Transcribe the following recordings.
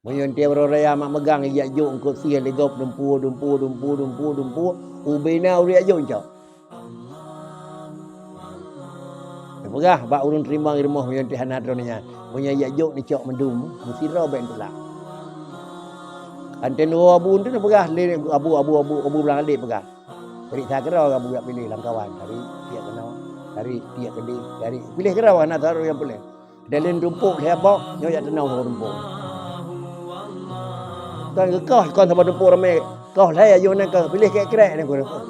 Munyon dia raya mak megang ya jo engko sia le gop dumpu ubena uri ajo cak. Pegah bak urun terima rumah munyon ti hanadronnya. Munyon ya jo ni cok mendum mesti ro ben pula. Anten abu tu pegah le abu belang alik pegah. Dari saya kira abu yak pilih lang kawan dari dia kenal dari dia kedi dari pilih kira nak taruh yang pilih. Dalin tumpuk hebok nyo ya tenau tumpuk. Kan kau sama tumpuk ramai kau lah ayo nak pilih kek-kek nak aku.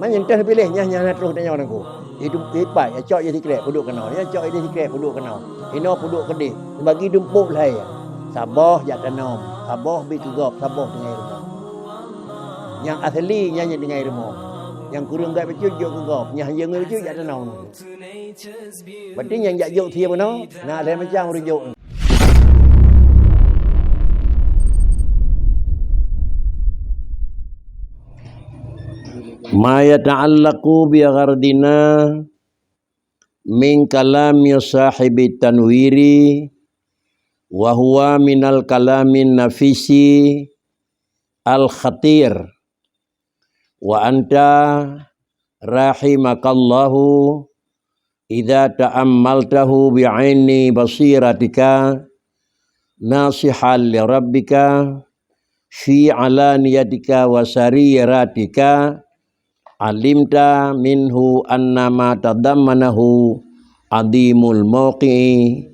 Man yang pilih nyah terus tanya orang aku. Itu ipai ya cok jadi krek puduk kenal. Ya cok jadi krek puduk kenal. Ino puduk kedi. Bagi tumpuk lah ya. Sabah ya tenau. Sabah bi kegop, sabah dengan rumah. Yang asli nyanyi dengan rumah. Yang kurang gak betul jok kegop. Yang yang betul ya tenau. Berarti yang jak jok dia benar. Nah, ada macam rujuk. Ma yata'allaqu bi ghardina min kalami sahibi tanwiri wa huwa minal kalamin nafisi al khatir wa anta rahimakallahu idza ta'ammaltahu bi'aini basiratika nasihan li rabbika fi alaniyatika wa sariratika alimta minhu annama tadammanahu adimul mawqi'i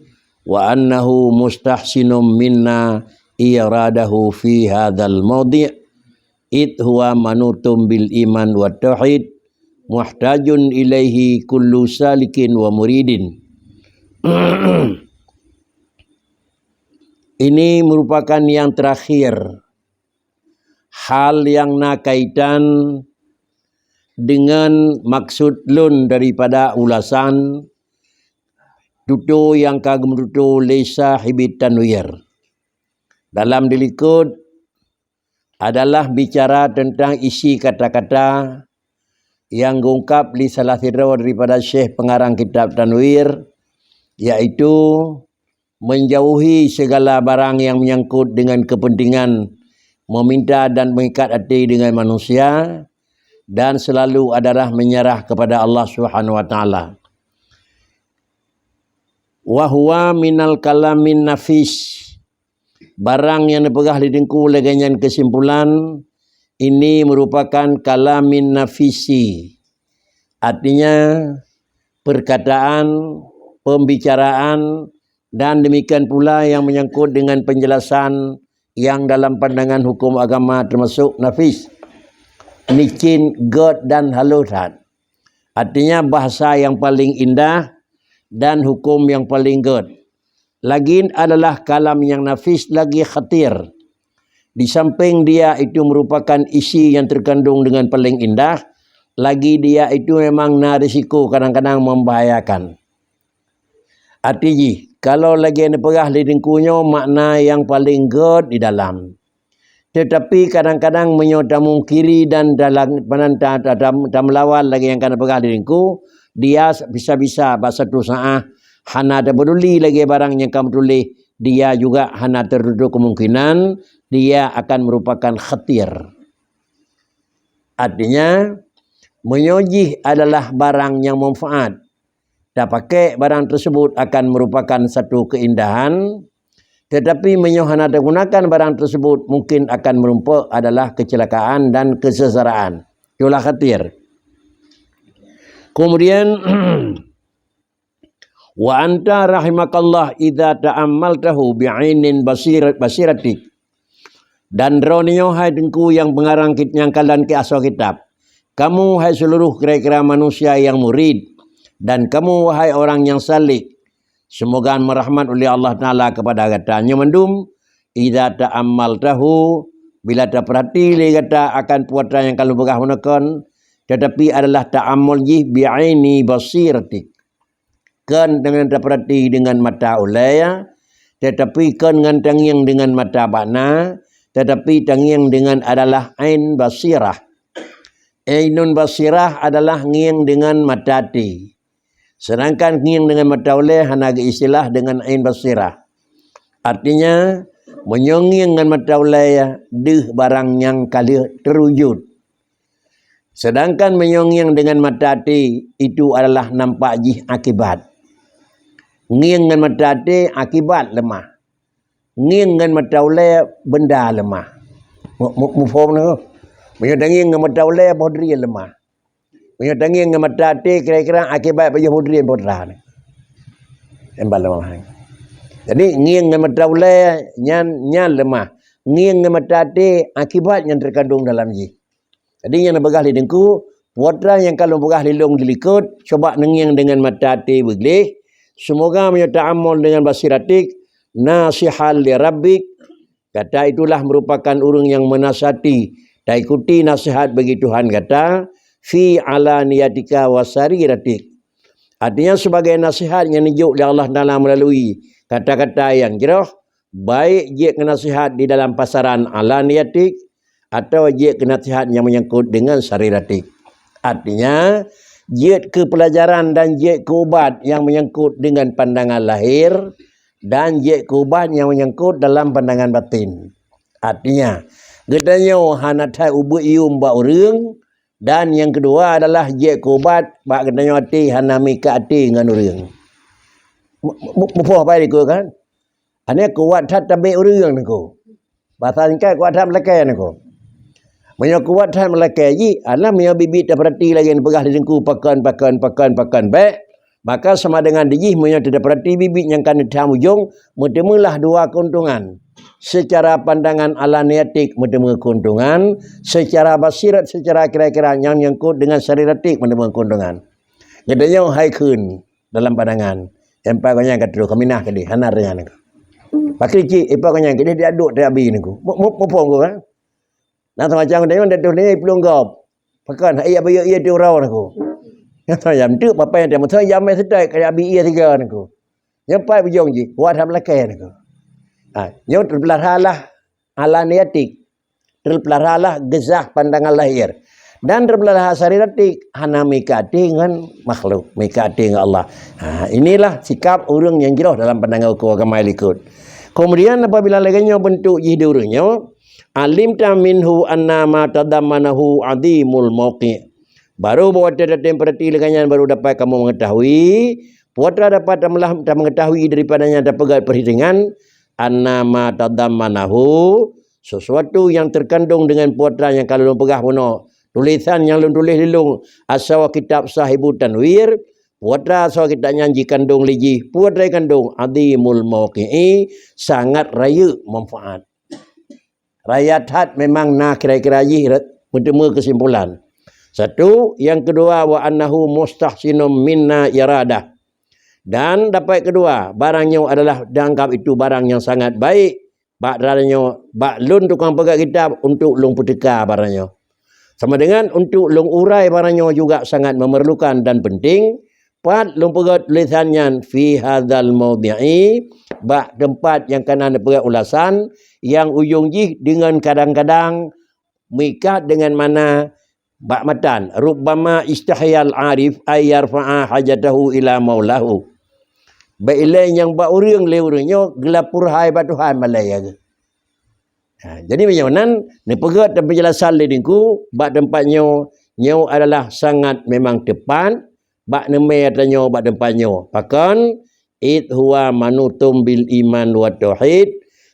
wa annahu mustahsinum minna iradahu fi hadzal mawdi' id huwa manutum bil iman wa tauhid muhtajun ilaihi kullu salikin wa muridin. Ini merupakan yang terakhir hal yang nak kaitan dengan maksud lun daripada ulasan tutu yang kagum tutu lesa hibit tanwir. Dalam dilikut adalah bicara tentang isi kata-kata yang diungkap di salah satu daripada syekh pengarang kitab tanwir, yaitu menjauhi segala barang yang menyangkut dengan kepentingan meminta dan mengikat hati dengan manusia, dan selalu adalah menyerah kepada Allah Subhanahu wa taala. Wa huwa minal kalamin nafis. Barang yang dipegah lidengku leganyan kesimpulan ini merupakan kalamin nafisi. Artinya perkataan, pembicaraan, dan demikian pula yang menyangkut dengan penjelasan yang dalam pandangan hukum agama termasuk nafis. Licin, god dan halusan. Artinya bahasa yang paling indah dan hukum yang paling god. Lagi adalah kalam yang nafis lagi khatir. Di samping dia itu merupakan isi yang terkandung dengan paling indah, lagi dia itu memang na risiko kadang-kadang membahayakan. Artinya kalau lagi yang dipegah lidengkunya makna yang paling god di dalam. Tetapi kadang-kadang menyota mungkiri dan dalam melawan lagi yang kena pegang diriku, dia bisa-bisa bahasa tu sa'ah hana ada peduli lagi barang yang kamu tulis, dia juga hana terduduk kemungkinan dia akan merupakan khatir. Artinya menyojih adalah barang yang manfaat. Tak pakai barang tersebut akan merupakan satu keindahan. Tetapi menyohana gunakan barang tersebut mungkin akan merumpuk adalah kecelakaan dan kesesaraan. Itulah khatir. Kemudian wa anta rahimakallah idza ta'ammaltahu bi'ainin basiratik. Dan ronio hai dengku yang pengarang yang kalian ke asal kitab. Kamu hai seluruh kira-kira manusia yang murid dan kamu wahai orang yang salih. Semoga merahmat oleh Allah Ta'ala kepada katanya mendum. Idza ta'ammaltahu, bila tak perhati li kata akan puatan yang kalau begah menekan, tetapi adalah ta'ammul jih bi'aini basiratik. Kan dengan tak perhati dengan mata ulaya, tetapi kan dengan tangiang dengan mata bana, tetapi tangiang dengan adalah ain basirah. Ainun basirah adalah ngiang dengan mata hati. Sedangkan ngiang dengan mata oleh hanya istilah dengan ain basirah. Artinya Menyonging dengan mata ulaya deh barang yang kali terwujud. Sedangkan menyonging dengan mata hati itu adalah nampak jih akibat. Ngiang dengan mata hati akibat lemah. Ngiang dengan mata ulaya benda lemah. Mufaham ni? Menyonging dengan mata ulaya bodri lemah. Menyonging dengan mata hati kira-kira akibat baju bodri bodra ni. Embal lemah. Jadi ngiang dengan mata ulaya nyan lemah. Ngiang dengan mata hati akibat yang terkandung dalam jih. Jadi yang begah lidengku, putra yang kalau begah lilung dilikut, coba nengiang dengan mata hati beglih. Semoga menyata'amal dengan basiratik, nasihal li rabbik. Kata itulah merupakan urang yang menasihati dan ikuti nasihat bagi Tuhan kata, fi ala niyatika wasariratik. Artinya sebagai nasihat yang dijuk oleh Allah Ta'ala melalui kata-kata yang jeroh, baik dia kena nasihat di dalam pasaran ala niyatik, atau dia kena nasihat yang menyangkut dengan sariratik. Artinya, jihad ke pelajaran dan jihad ke ubat yang menyangkut dengan pandangan lahir dan jihad ke ubat yang menyangkut dalam pandangan batin. Artinya, gedanya hanatai ubut ium ba urang dan yang kedua adalah jihad ke ubat bak gedanya hati hanami ke hati dengan urang. Mupoh apa itu kan? Ane kuat tat tabe urang niku. Bahasa singkat kuat tat melekai niku. Menyo kuat tat melekai ji, alah menyo bibit dah perhati lagi pegah dengku pakan baik. Maka sama dengan dijih menyo tidak perhati bibit yang kan ditam ujung, metemulah dua keuntungan. Secara pandangan ala niatik metemu keuntungan, secara basirat secara kira-kira yang nyangkut dengan sariratik metemu keuntungan. Gedenya hai kun dalam pandangan. Empat kanya kata kami nah kadi hanar dengan aku. Pakri ci empat kanya kadi dia aduk dia abi niku. Mo pong ko kan. Nah macam dia dah ni pelung gop. Pakan ai abi ia dia urau niku. Yang jam tu apa yang dia mesti jam mai sedai kaya abi ia tiga niku. Yang pai bujong ji, buat ham lakai niku. Yang terpelaralah ala niatik. Terpelaralah gezah pandangan lahir. Dan terpelaralah sariratik hana mikati dengan makhluk, mikati dengan Allah. Inilah sikap orang yang jauh dalam pandangan hukum agama ikut. Kemudian apabila laganya bentuk jihdi orangnya, alimta minhu anna ma tadammanahu adimul mauqi'. Baru buat datem perhati laganya baru dapat kamu mengetahui, putra dapat mengetahui daripadanya dapat perhitungan anna ma tadammanahu, sesuatu yang terkandung dengan putra yang kalau pegah mono tulisan yang tulis lilung asawa kitab sahibu tanwir, putra asawa kitab nyanji kandung liji, putra kandung adimul mauqi'i, sangat raya manfaat. Raya hat memang nah kira-kira bertemu kesimpulan. Satu, yang kedua wa annahu mustahsinum minna iradah. Dan dapat kedua, barangnya adalah dianggap itu barang yang sangat baik. Barangnya bak lun tukang pegang kitab untuk lung putika barangnya. Sama dengan untuk lung urai barangnya juga sangat memerlukan dan penting. Pat lung pegat tulisannya fi hadzal maudhi'i, bak tempat yang kanan pegat ulasan yang ujung jih dengan kadang-kadang mikat dengan mana bak matan rubbama istahyal arif ayyarfa'a hajatahu ila maulahu. Baiklah yang bak urang le urangnya gelapur hai bak Tuhan malaya ke. Jadi macam mana ni pegat dan penjelasan ledingku bak tempatnya nyo adalah sangat memang tepat. Bak neme atanyo bak tempatnya. Pakan it huwa manutum bil iman wa tauhid,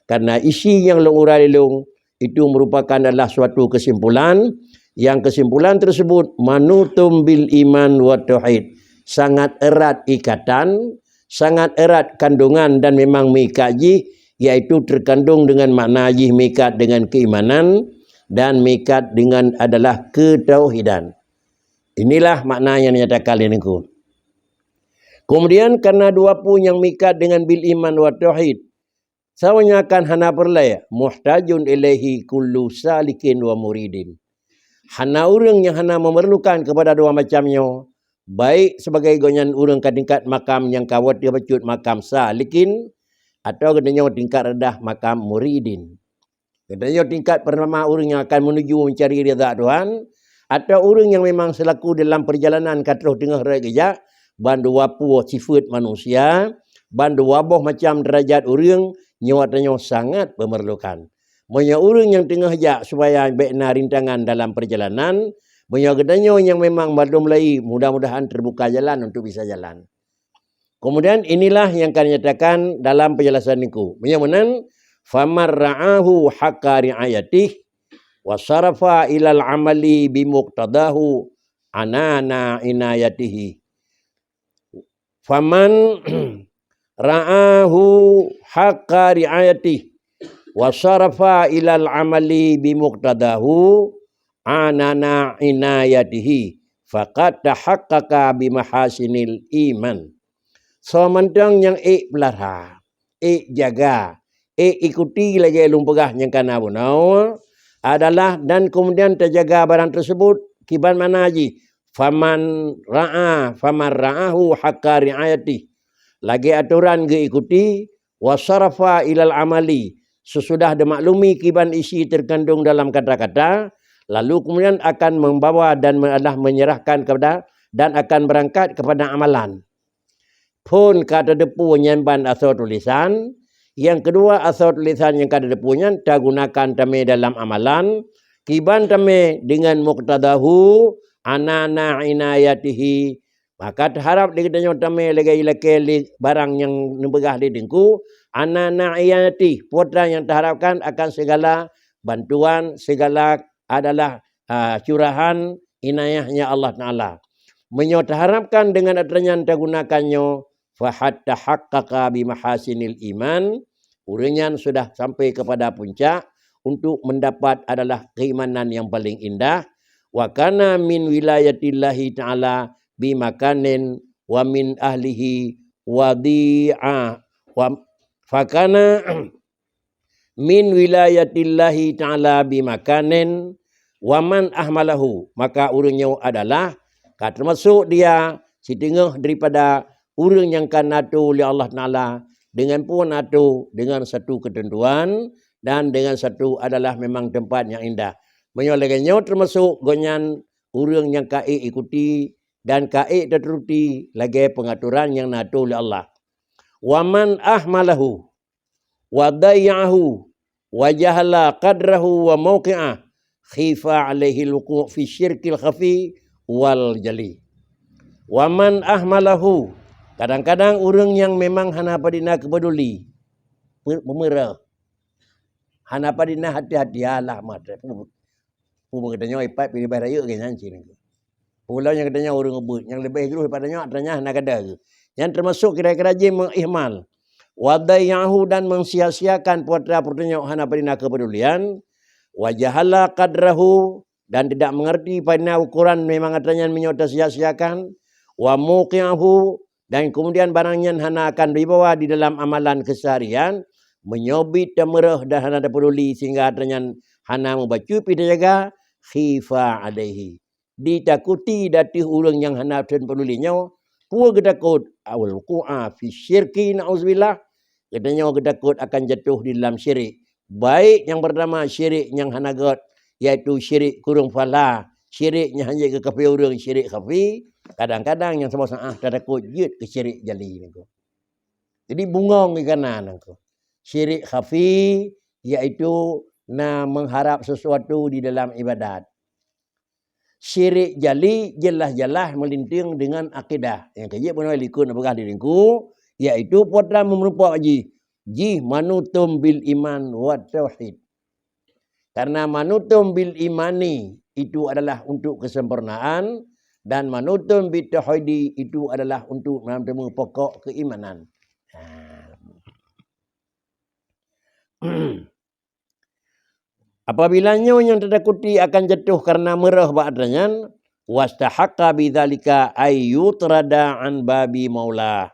karena isi yang long urai long itu merupakan adalah suatu kesimpulan, yang kesimpulan tersebut manutum bil iman wa tauhid, sangat erat ikatan, sangat erat kandungan dan memang mikaji, yaitu terkandung dengan makna jih mikat dengan keimanan dan mikat dengan adalah ketauhidan. Inilah makna yang dinyatakan ini. Kemudian karena dua pun yang mikat dengan bil iman wa tauhid, sawanya akan hana perlaya muhtajun ilaihi kullu salikin wa muridin. Hana orang yang hana memerlukan kepada dua macamnya, baik sebagai gonyan orang ke tingkat makam yang kawat dia bacut makam salikin, atau katanya tingkat rendah makam muridin. Katanya tingkat pertama orang yang akan menuju mencari ridha Tuhan, atau orang yang memang selaku dalam perjalanan katruh tengah raya bandu wapu sifat manusia, bandu wabuh macam derajat orang Nyawatnya sangat memerlukan. Banyak orang yang tengah jak supaya bekna rintangan dalam perjalanan, banyak gedanya yang memang baru mulai, mudah-mudahan terbuka jalan untuk bisa jalan. Kemudian inilah yang kami nyatakan dalam penjelasan niku. Menyamanan famar ra'ahu haqqa ri'ayatih wa sarafa ilal amali bimuqtadahu anana inayatihi. Faman ra'ahu haqqa ri'ayatih wa sarafa ilal amali bimuqtadahu anana inayatihi faqad tahaqqaqa bimahasinil iman. So mentang yang belara, jaga, ikuti lagi lumpegah yang kana bunau adalah dan kemudian terjaga barang tersebut kiban mana haji faman ra'ahu haqqa ri'ayati lagi aturan ge ikuti wasarafa ilal amali sesudah dimaklumi kiban isi terkandung dalam kata-kata lalu kemudian akan membawa dan menyerahkan kepada dan akan berangkat kepada amalan pun kata depu nyemban asal tulisan. Yang kedua asal tulisan yang kada depunya tak gunakan tame dalam amalan. Kiban tame dengan muqtadahu anana inayatihi. Maka terharap dikitanya tame lagi barang yang nebegah di dengku. Anana inayati. Putra yang terharapkan akan segala bantuan, segala adalah curahan inayahnya Allah Ta'ala. Menyataharapkan dengan adanya tak gunakannya fahatta haqqaqa bimahasinil iman, uringan sudah sampai kepada puncak untuk mendapat adalah keimanan yang paling indah. Wa kana min wilayatillahi ta'ala bimakanin wa min ahlihi wadi'a wa fakana min wilayatillahi ta'ala bimakanin wa man ahmalahu, maka uringnya adalah termasuk dia si tengah daripada orang yang kan atu oleh Allah Ta'ala dengan pun atu dengan satu ketentuan dan dengan satu adalah memang tempat yang indah. Menyolehkannya termasuk gonyan orang yang kai ikuti dan kai teruti lagi pengaturan yang natu oleh Allah. Waman ahmalahu wa dayahu wa jahala qadrahu wa mauqi'ah khifa alaihi luqu' fi syirkil khafi wal jali. Waman ahmalahu, kadang-kadang orang yang memang hana padina kepeduli, memerah. Hana padina hati-hati alah mata. Puba katanya ipat pilih baraya ke nyanci ni. Pulau yang katanya orang ngebut, yang lebih geruh padanya katanya hana kada. Yang termasuk kira-kira je mengihmal. Wadayahu dan mensia-siakan putra-putranya hana padina kepedulian. Wajahala qadrahu dan tidak mengerti pada ukuran memang katanya menyota sia-siakan. Wa muqi'ahu dan kemudian barangnya hana akan dibawa di dalam amalan keseharian, menyobit dan merah dan hana peduli sehingga adanya hana membaca pida jaga khifa alaihi. Ditakuti dati orang yang hana dan pedulinya, puak takut awal wuqu'a fi syirki na'udzubillah. Katanya takut akan jatuh di dalam syirik. Baik yang pertama syirik yang hana got iaitu syirik kurung fala, syiriknya hanya ke kafir orang syirik khafi. Kadang-kadang yang semua tak takut jut ke syirik jali ni. Jadi bungong di kanan aku. Syirik khafi iaitu mengharap sesuatu di dalam ibadat. Syirik jali jelas-jelas melinting dengan akidah. Yang kaya pun likun apakah diriku iaitu putra memerupak ji manutum bil iman wa tauhid. Karena manutum bil imani itu adalah untuk kesempurnaan dan manutum bil tauhid itu adalah untuk menambah pokok keimanan. Apabila yang tertakuti akan jatuh karena merah ba'danya wastahaqqa bidzalika ayyutrada an babi maula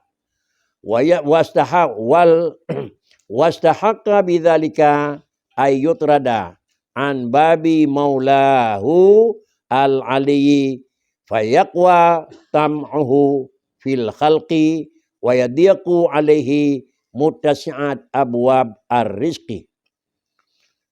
wastahaqqa bidzalika ayyutrada an babi maulahu al-aliyyi fayaqwa tam'uhu fil khalqi wa yadiqu alaihi muttasi'at abwab ar-rizqi.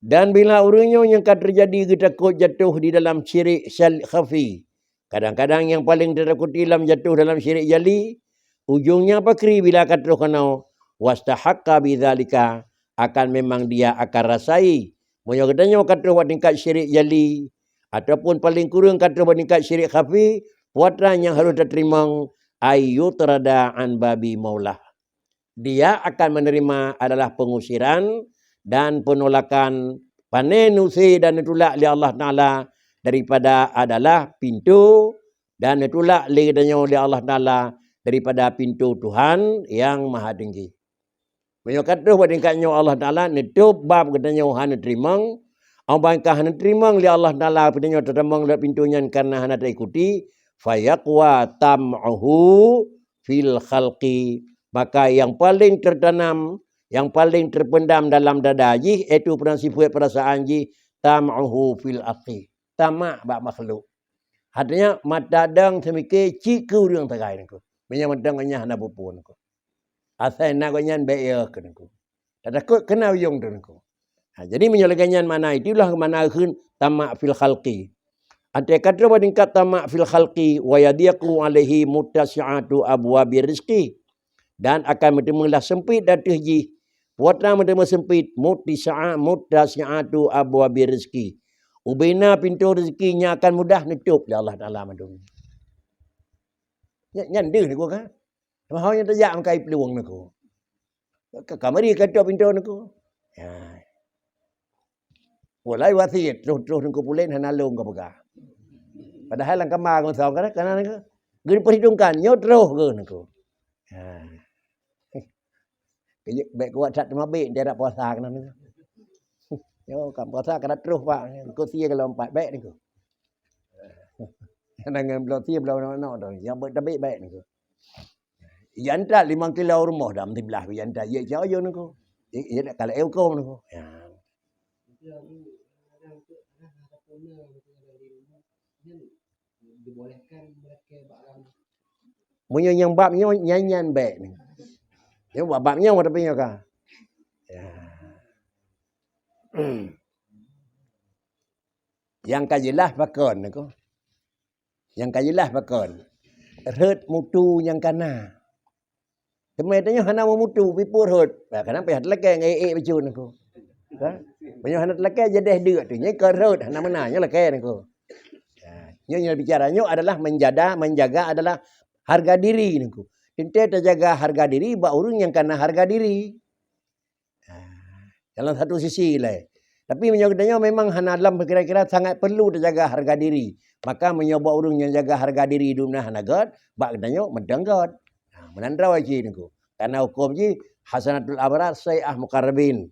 Dan bila orangnya yang akan terjadi takut jatuh di dalam syirik khafi, kadang-kadang yang paling takut dalam jatuh dalam syirik jali, ujungnya apa kri bila kata kena wastahaqqa bidzalika akan memang dia akan rasai. Moyo katanya kata buat tingkat syirik jali ataupun paling kurang kata buat tingkat syirik khafi, puatan yang harus diterima ayu terada an babi maulah. Dia akan menerima adalah pengusiran dan penolakan panenusi dan ditolak oleh Allah Ta'ala daripada adalah pintu dan ditolak oleh Allah Ta'ala daripada pintu Tuhan yang maha tinggi. Banyak kata buat tingkatnya Allah Ta'ala nutup bab katanya hana terima. Apakah hana terima oleh Allah Ta'ala katanya tertemang oleh pintunya karena hana terikuti. Fayaqwa tam'uhu fil khalqi. Maka yang paling tertanam, yang paling terpendam dalam dada jih, itu prinsip perasaan jih, tam'uhu fil aqi. Tamak bak makhluk. Artinya mata dang semikir ciku yang terai niko. Banyak madangnya hana bupu niko. Asal nak ganyan bayar ke niko. Tak takut kena uyung tu niko. Jadi menyalakannya mana itulah mana khun tamak fil khalqi. Ante kata pada tingkat tamak fil khalqi wa yadiqu alaihi muttasi'atu abwabi rizqi. Dan akan mendemulah sempit datih ji. Puatan mendemu sempit muttasi'atu abwabi rizqi. Ubina pintu rezekinya akan mudah nutup oleh Allah Ta'ala madung. Nyanda ni ko kan. Mahau yang terjak makai peluang ni ko. Kamari kata pintu ni ko. Ya. Walai wasiat terus ni ko pulen hanalung ko pegah. Padahal lang kamar ko saw kan ni ko. Gini perhitungkan nyot terus ke ni ko. Ya. Baik kuat sat mabik dia nak puasa kan ni ko. Yo, kam puasa kena terus pak. Kau sia kalau 4 baik ni ko. Dengan belum sia belum nak dah. Yang bertabik baik ni ko. Yantat 5 kilo rumah dah mesti belah yantat. Ya jauh ni ko. Ya nak kalau eukom ni ko. Ya. Munyo yang babnya nyanyian baik ni. Yang babnya apa tapi ka. Ya. Yang kajelah pakon ni ko. Yang kajelah pakon. Red mutu yang kana. Temetanya hana mutu pipur hot. Kadang pihak lelaki ngai baju ni ko. Ha? Banyak hana lelaki jadi dia tu. Nya ke rot hana menanya lelaki ni ko. Nya bicaranya adalah menjaga adalah harga diri ni ko. Tinte terjaga harga diri ba urang yang kana harga diri. Dalam satu sisi lah. Tapi menyokatnya memang hana dalam kira-kira sangat perlu terjaga harga diri. Maka menyoba urang yang jaga harga diri dunia hana god, bak katanya mendenggot. Menandraw aja ni ko. Karena hukum je hasanatul abrar sayah muqarrabin.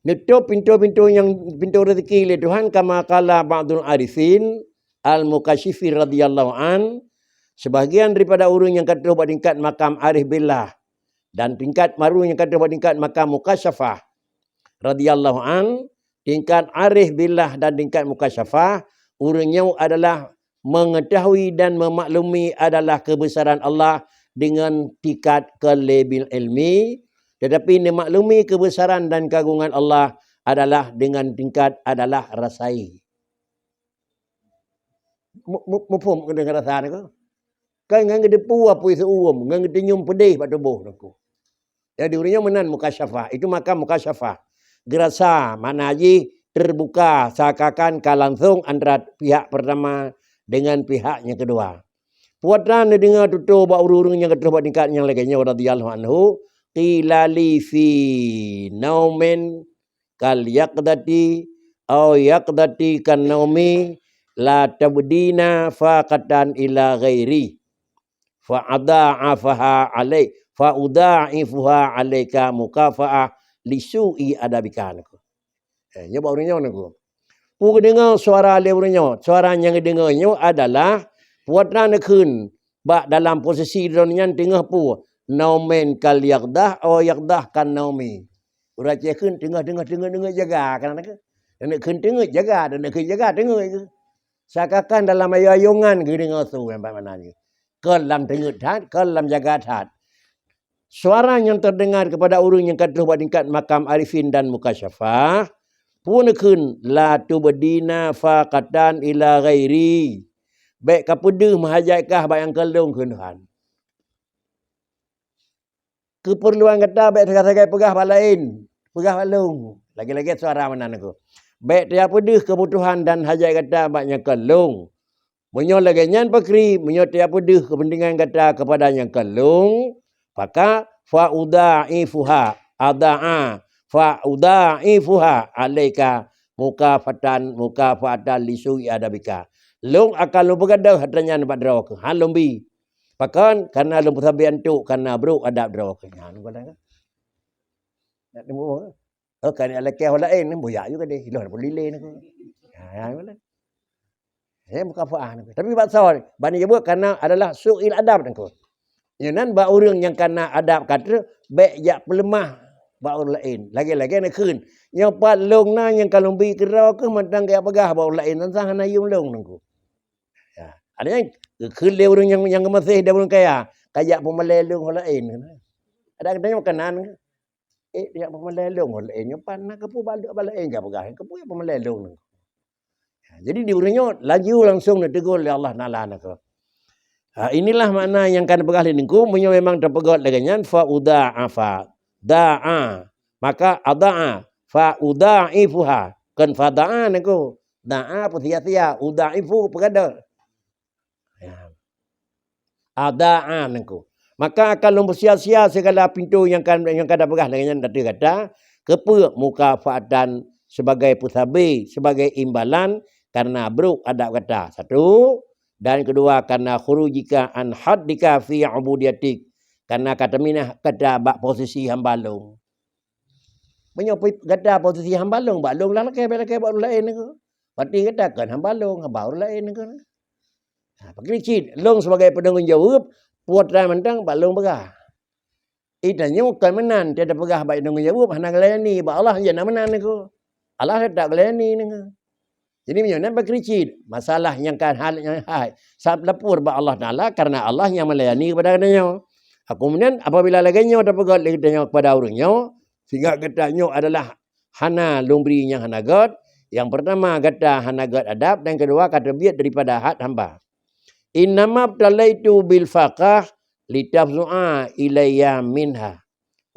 Nutup pintu-pintu yang pintu rezeki oleh Tuhan kama qala ba'dul arifin al-mukasyifi radhiyallahu an. Sebahagian daripada urang yang kata buat tingkat makam arif billah dan tingkat maru yang kata buat tingkat makam mukasyafah radhiyallahu an, tingkat arif billah dan tingkat mukasyafah, urangnya adalah mengetahui dan memaklumi adalah kebesaran Allah dengan tingkat kelebil ilmi, tetapi memaklumi kebesaran dan keagungan Allah adalah dengan tingkat adalah rasai. Mufhum dengan rasa ni ko? Kan ngan gedepu apa isu uam, ngan gedenyum pedih pada tubuh aku. Jadi urangnya menan mukasyafah, itu makam mukasyafah. Gerasa mana aji terbuka seakan langsung antara pihak pertama dengan pihaknya kedua. Puatan dia dengar tutup bak urung-urung yang ketua buat tingkat yang lainnya radhiyallahu anhu, qila li fi naumin kal yaqdati au yaqdati kan naumi la tabdina faqatan ila ghairi fa adha'afaha alaik fa udha'ifuha alaika mukafa'ah li su'i adabika. Nya bak urungnya naku. Pu dengar suara le urungnya, suara yang dengarnya adalah puatan kun bak dalam posisi dunia tengah pu naumen kal yaqdah o yaqdah kan naumi. Urang cekun tengah jaga kan nak. Nak kun tengah jaga dan nak jaga tengah itu. Seakan dalam ayungan ke dengar tu yang mana ni. Kelam tengah tat, kelam jaga tat. Suara yang terdengar kepada urang yang kata buat tingkat makam arifin dan mukasyafah pun kun la tubdina faqatan ila ghairi. Baik kapede mahajaikah bayang kelong kun Tuhan. keperluan kata baik segai pegah bak lain, pegah balung. Lagi-lagi suara mana aku. Baik dia pedih kebutuhan dan hajat kata baknya kelung. Menyo lagi nyan pakri, menyo dia pedih kepentingan kata kepadanya kelung, maka fa'udha'ifuha ada'a fa'udha'ifuha alaika mukafatan lisu'i adabika. Long akan lu begadah hatanya nampak draw ke. Halum bi. Pakan karena lu sabi antuk karena bro adab draw ke. Ha nu kata. Nak temu. Oh kan alakeh lain ni boyak juga deh. Ilah boleh lile ni. Ha ya. Mukafa'ah ni. Tapi pasal bani jebut karena adalah su'il adab ni ko. Yang ba orang yang kena adab kata baik jak pelemah ba orang lain. Lagi-lagi nak keun. Yang pat long na yang kalau bi kira ke matang kaya pegah ba orang lain tentang hana yung long nangku. Ya. Ada yang keun le orang yang masih dah orang kaya, kayak pemalai long orang lain. Ada katanya makanan. Dia pemalai long orang lain. Yang pan nak kepu balik lain ke pegah. Kepu yang pemalai long nangku. Jadi di orangnya laju langsung nak tegur oleh Allah Taala nangku. Inilah makna yang kan pegah ningku munyo memang terpegot laganyan fa udha'afa da'a maka ada'a fa udha'ifuha kan fa da'a ningku da'a pun sia-sia udha'ifu pegada ya ada'a ningku maka akan sia-sia segala pintu yang kada pegah laganyan kata kepe mukafaatan sebagai pusabi sebagai imbalan karena bruk adab kata satu. Dan kedua karena khurujika an haddika fi ubudiyatik karena kata minah kata bak posisi hambalung. Banyak kata posisi hambalung balung lah ke baru lain ke. Pati katakan hambalung baru lain ke. Ha pakai cit long sebagai penanggung jawab puat rai mentang balung begah. Itanya bukan menan tiada pegah baik penanggung jawab hana gelayani ba Allah je nak menan ke. Allah tak gelayani ke. Jadi menyonan berkericit. Masalah yang kan hal yang hai. Saat lapor ba Allah Ta'ala karena Allah yang melayani kepada katanya. Kemudian apabila laganya ada pegat katanya kepada orangnya. Sehingga katanya adalah hana lumbri yang hana god. Yang pertama kata hana god adab. Dan kedua kata biat daripada had hamba. Innama btalaitu bil faqah litafzu'a ilayya minha.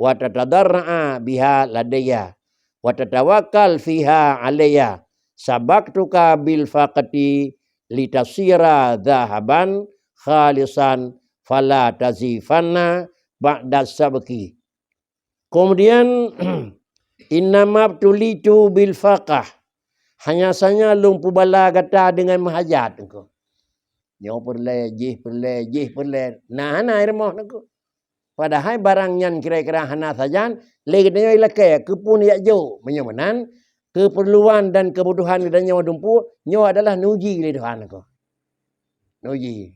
Wa tatadarra'a biha ladayya. Wa tatawakal fiha alayya. Sabaktuka bil faqati litasira dhahaban khalisan fala tazifanna ba'da sabki. Kemudian innama tulitu bil faqah hanya sanya lung pubala kata dengan mahajat engko. Nyo perle perle. Nah hana irmoh engko. Padahal barang yang kira-kira hana sajan le katanya ilakai kepun yak jo menyomanan keperluan dan kebutuhan dan nyawa dumpu nyawa adalah nuji le Tuhan ko. Nuji.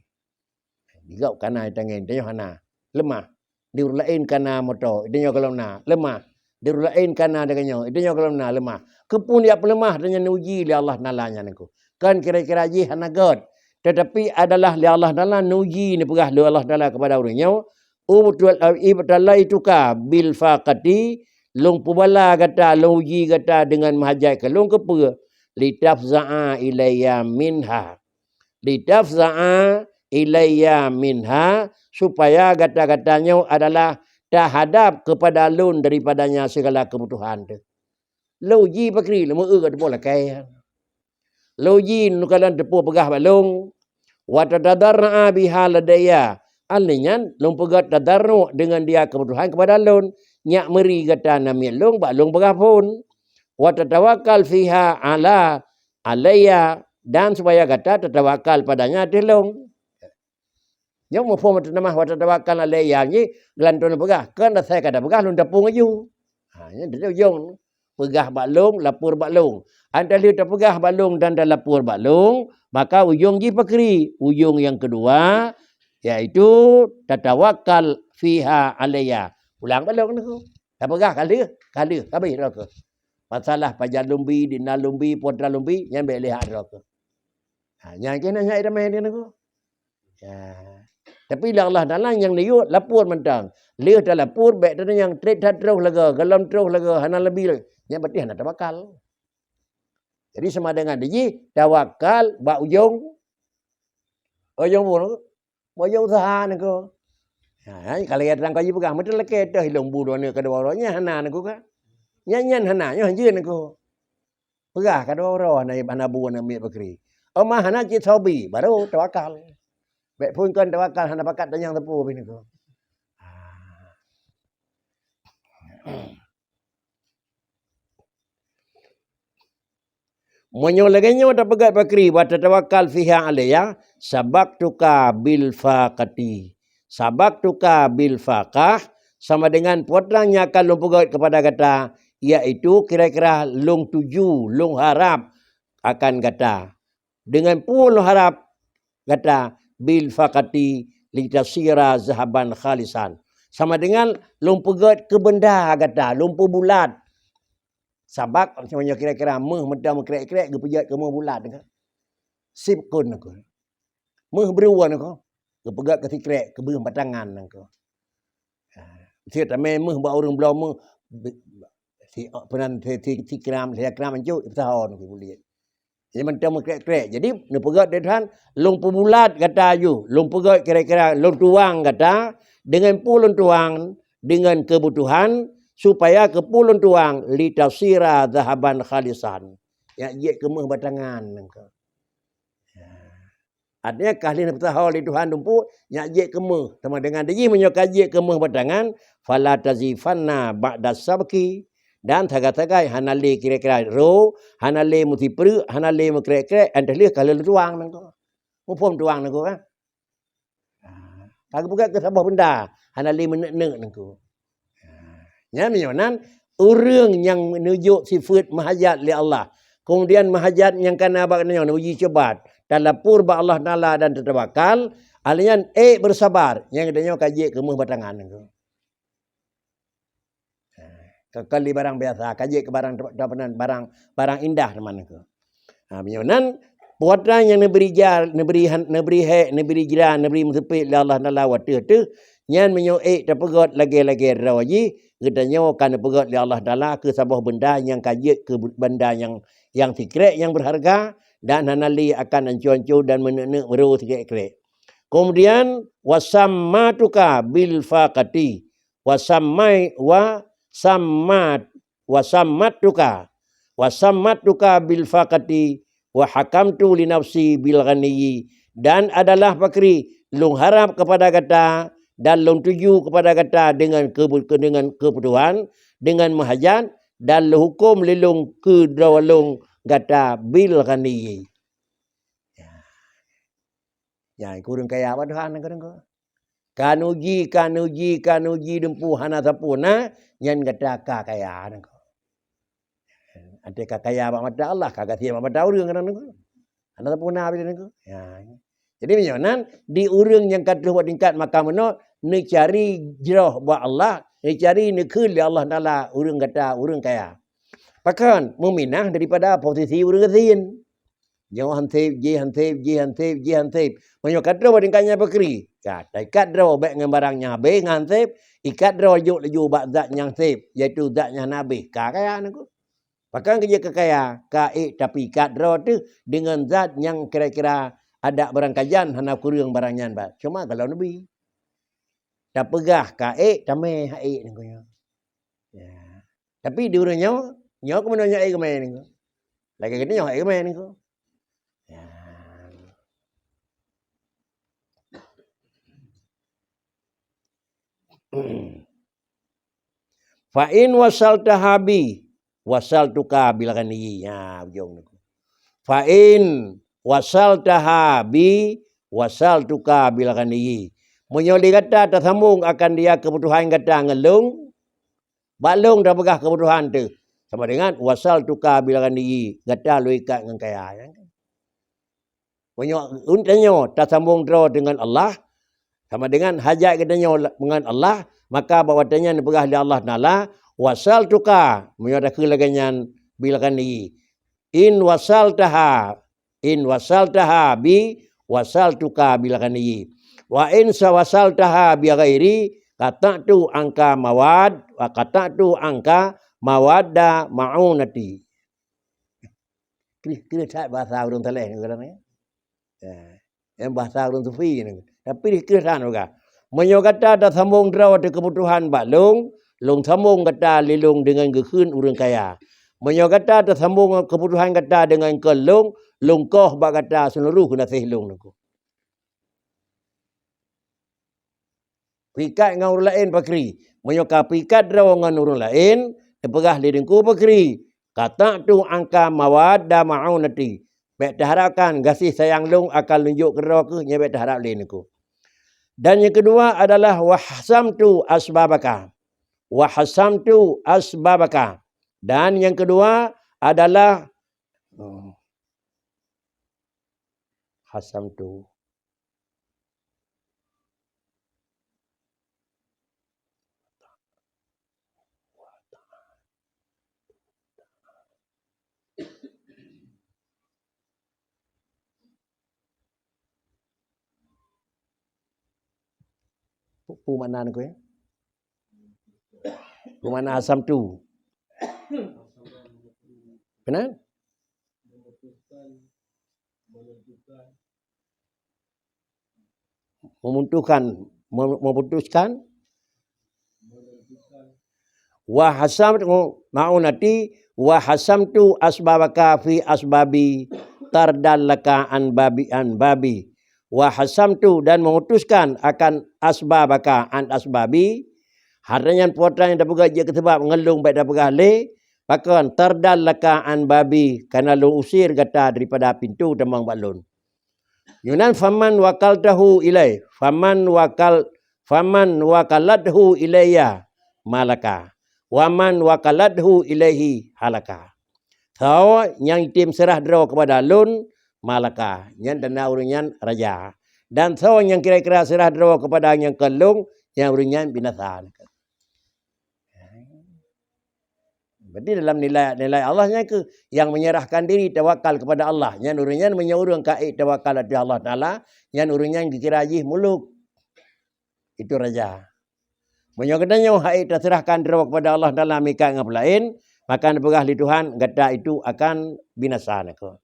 Digau kana tangen dia hana lemah. Diurlain kana moto dia kalau na lemah. Diurlain kana dengan dia kalau na lemah. Kepun dia pelemah dan nuji li Allah nalanya niko. Kan kira-kira ji hana god. Tetapi adalah li Allah Taala nuji ni pegah li Allah Taala kepada orangnya. Utul ibtalaituka bil faqati long pubala kata long uji kata dengan mahajat ke long kepa litafza'a ilayya minha supaya kata-katanya adalah terhadap kepada lun daripadanya segala kebutuhan tu. Lo uji pakri lo meu kat bola kai. Lo uji nukalan depo pegah balong wa tadadarra biha ladaya. Alinyan long pegat tadarru dengan dia kebutuhan kepada lun. Nyak meri kata nami long balong berapun wa tatawakal fiha ala alayya dan supaya kata tatawakal padanya delong yang mau form nama wa tatawakal alayya ni gelanton pegah kan saya kata pegah lun dapung aju nya dia jong pegah balong lapur balong antara dia pegah balong dan lapur balong maka ujung ji pakri ujung yang kedua yaitu tatawakal fiha alayya. Ulang balong ni ko. Tak pegah kali habis dah ke. Masalah pajar lumbi, dina lumbi, putra lumbi yang baik lihat dah ke. Yang kena nyai ramai dia ni ko. Ya. Tapi Allah Taala yang liu lapor mentang. Liu dah lapor baik dia yang trade terus laga, galam terus laga, hana lebih. Yang berarti hana tawakal. Jadi sama dengan dia tawakal ba ujung. Ujung pun. Ujung usaha ni ko. Kalau yang terang kau pegang, betul lagi dah hilang bulu ni kedua orangnya hana nak kau. Nyanyian hana, nyo hanjir nak kau. Pegah kedua orang ni hana buan ambil bakri. Mah hana cit sobi, baru tawakal. Baik pun kan tawakal hana bakat tanyang tepu bini kau. Menyolaganya dah pegat bakri wa tatawakal fiha alayya sabaqtuka bil faqati. Sabaqtuka bil faqah sama dengan putranya akan lung pegat kepada kata iaitu kira-kira lung tuju, lung harap akan kata. Dengan pun lung harap kata bil faqati litasira zahaban khalisan. Sama dengan lung pegat ke benda kata, lung bulat. Sabak macamnya kira-kira medam krek-krek gepejat ke bulat ke. Sipkun ke. Beruan ke. Gepegat ke tikrek ke beuh batangan ke. Dia tak meh ba urang belau si penan ti kram anjuk tahun ke boleh. Jadi medam krek-krek. Jadi ne pegat dehan long bulat kata aju. Long pegat kira-kira long tuang kata dengan pulun tuang dengan kebutuhan supaya kepulun tuang litasira zahaban khalisan. Ya ye kemeh batangan nangka. Artinya kahli nak tahu li Tuhan dumpu nya ye kemeh sama dengan deji menyoka ye kemeh batangan fala tazifanna ba'da sabki dan tagai-tagai hanale kira-kira ro hanale muti peru hanale mekrek-krek andalih kalau tuang nangka. Mupom tuang nangka kan. Kagak buka ke sabah benda hanale menek-nek nangka. Ya menyonan orang yang menunjuk sifat mahajat li Allah. Kemudian mahajat yang kana baknya uji coba dalam purba Allah Taala dan tertawakal, alian bersabar yang adanya kaji kemeh batangan tu. Kekali barang biasa, kaji ke barang indah teman tu. Menyonan puatan yang neberi jiran, neberi musafir li Allah Taala waktu tu nyan menyo terpegot lagi-lagi rawaji katanya kan pegot li Allah Taala ke sebuah benda yang kaji ke benda yang secret yang berharga dan hanali akan ancur-ancur dan menek-nek meru secret. Kemudian wasammatuka bil faqati wasammatuka bil faqati wa hakamtu li nafsi bil ghaniyyi dan adalah fakri lung harap kepada kata dan lung tuju kepada kata dengan kebutuhan dengan mahajat dan hukum lilung kedawalung kata bil ghaniyyi. Ya, kurang kaya apa Tuhan kadang-kadang. Kanuji dempu hana sapuna nyan kata kaya nang. Ade kaya ba mata Allah kagak sia mata urang kadang-kadang. Hana sapuna bila nang. Ya. Jadi menyonan di urang yang kata buat tingkat maka meno ni cari jirah buat Allah, ni cari ni kul Allah Taala urang kata urang kaya. Bahkan meminah daripada posisi urang kesin. Jangan hantip. Menyo kadro tingkatnya bekri. Kata ikat dro baik dengan barangnya habis ngantip, ikat dro juk laju bak zat yang sip, iaitu zatnya nabi. Kaya aku. Bahkan kerja kekaya, tapi ikat dro tu dengan zat yang kira-kira ada barang kajian hana kurang barangnya ba. Cuma kalau nabi dah pegah tamai nangkonya. Ya. Tapi diurangnya nyo kemudian ke mai nangko. Lagi kene nyo ke mai nangko. Ya. Fa in wasaltahabi wasaltuka bil ghani. Ya, ujung niku. Fa in wasaltahabi wasaltuka bil ghani. Menyoli kata tersambung akan dia kebutuhan kata ngelung. Balung dah pegah kebutuhan tu. Sama dengan wasaltuka bil ghani. Kata lu ikat dengan kaya. Banyak untanya tersambung terus dengan Allah. Sama dengan hajat katanya dengan Allah, maka bawatanya dipegah oleh Allah Taala, wasal tuka menyatakan laganyan bilakan ni. In wasal taha bi wasal tuka bilakan ni. Wa in sawasal taha bi ghairi kata tu angka mawad wa kata tu angka mawadda maunati. Kira tak bahasa urang teleh ni kadang ni. Yang bahasa urang sufi ni. Tapi dikirakan juga. Menyo kata dah sambung draw ada kebutuhan balung, long sambung kata lilung dengan gekun urang kaya. Menyo kata dah sambung kebutuhan kata dengan kelung, lungkoh bak kata seluruh kena sehlung nako. Pikat dengan orang lain pakri. Menyo ka pikat draw dengan orang lain, depegah lidengku pakri. Kata tu angka mawadda ma'unati. Baik diharapkan kasih sayang long akan lunjuk kerja ke nyebek diharap lain nako. Dan yang kedua adalah wahsamtu asbabaka. Wahsamtu asbabaka. Dan yang kedua adalah hasamtu. Pu mana aku ya? Pu mana hasamtu? Benar? Memutuskan wa hasamtu ma'unati wa hasamtu asbabaka fi asbabi tardallaka an babi wa hasamtu dan memutuskan akan asbabaka an asbabi haranya puatan yang dapat je sebab ngelung baik dapat le pakan tardallaka an babi kana lu usir kata daripada pintu temang balun. Yunan faman wakaltahu ilai faman wakaladhu ilayya malaka waman wakaladhu ilaihi halaka. So yang tim serah draw kepada lun malaka yang dana urunya raja dan so yang kira-kira serah draw kepada yang kelung yang urunya binasa. Berarti dalam nilai Allahnya ke yang menyerahkan diri tawakal kepada Allah. Yang urunya menyuruh kait tawakal kepada Allah Taala, yang urunya dikira ajih muluk. Itu raja. Menyokatanya hai terserahkan diri kepada Allah Taala mika ngap lain, maka nepegah li Tuhan gata itu akan binasa nako.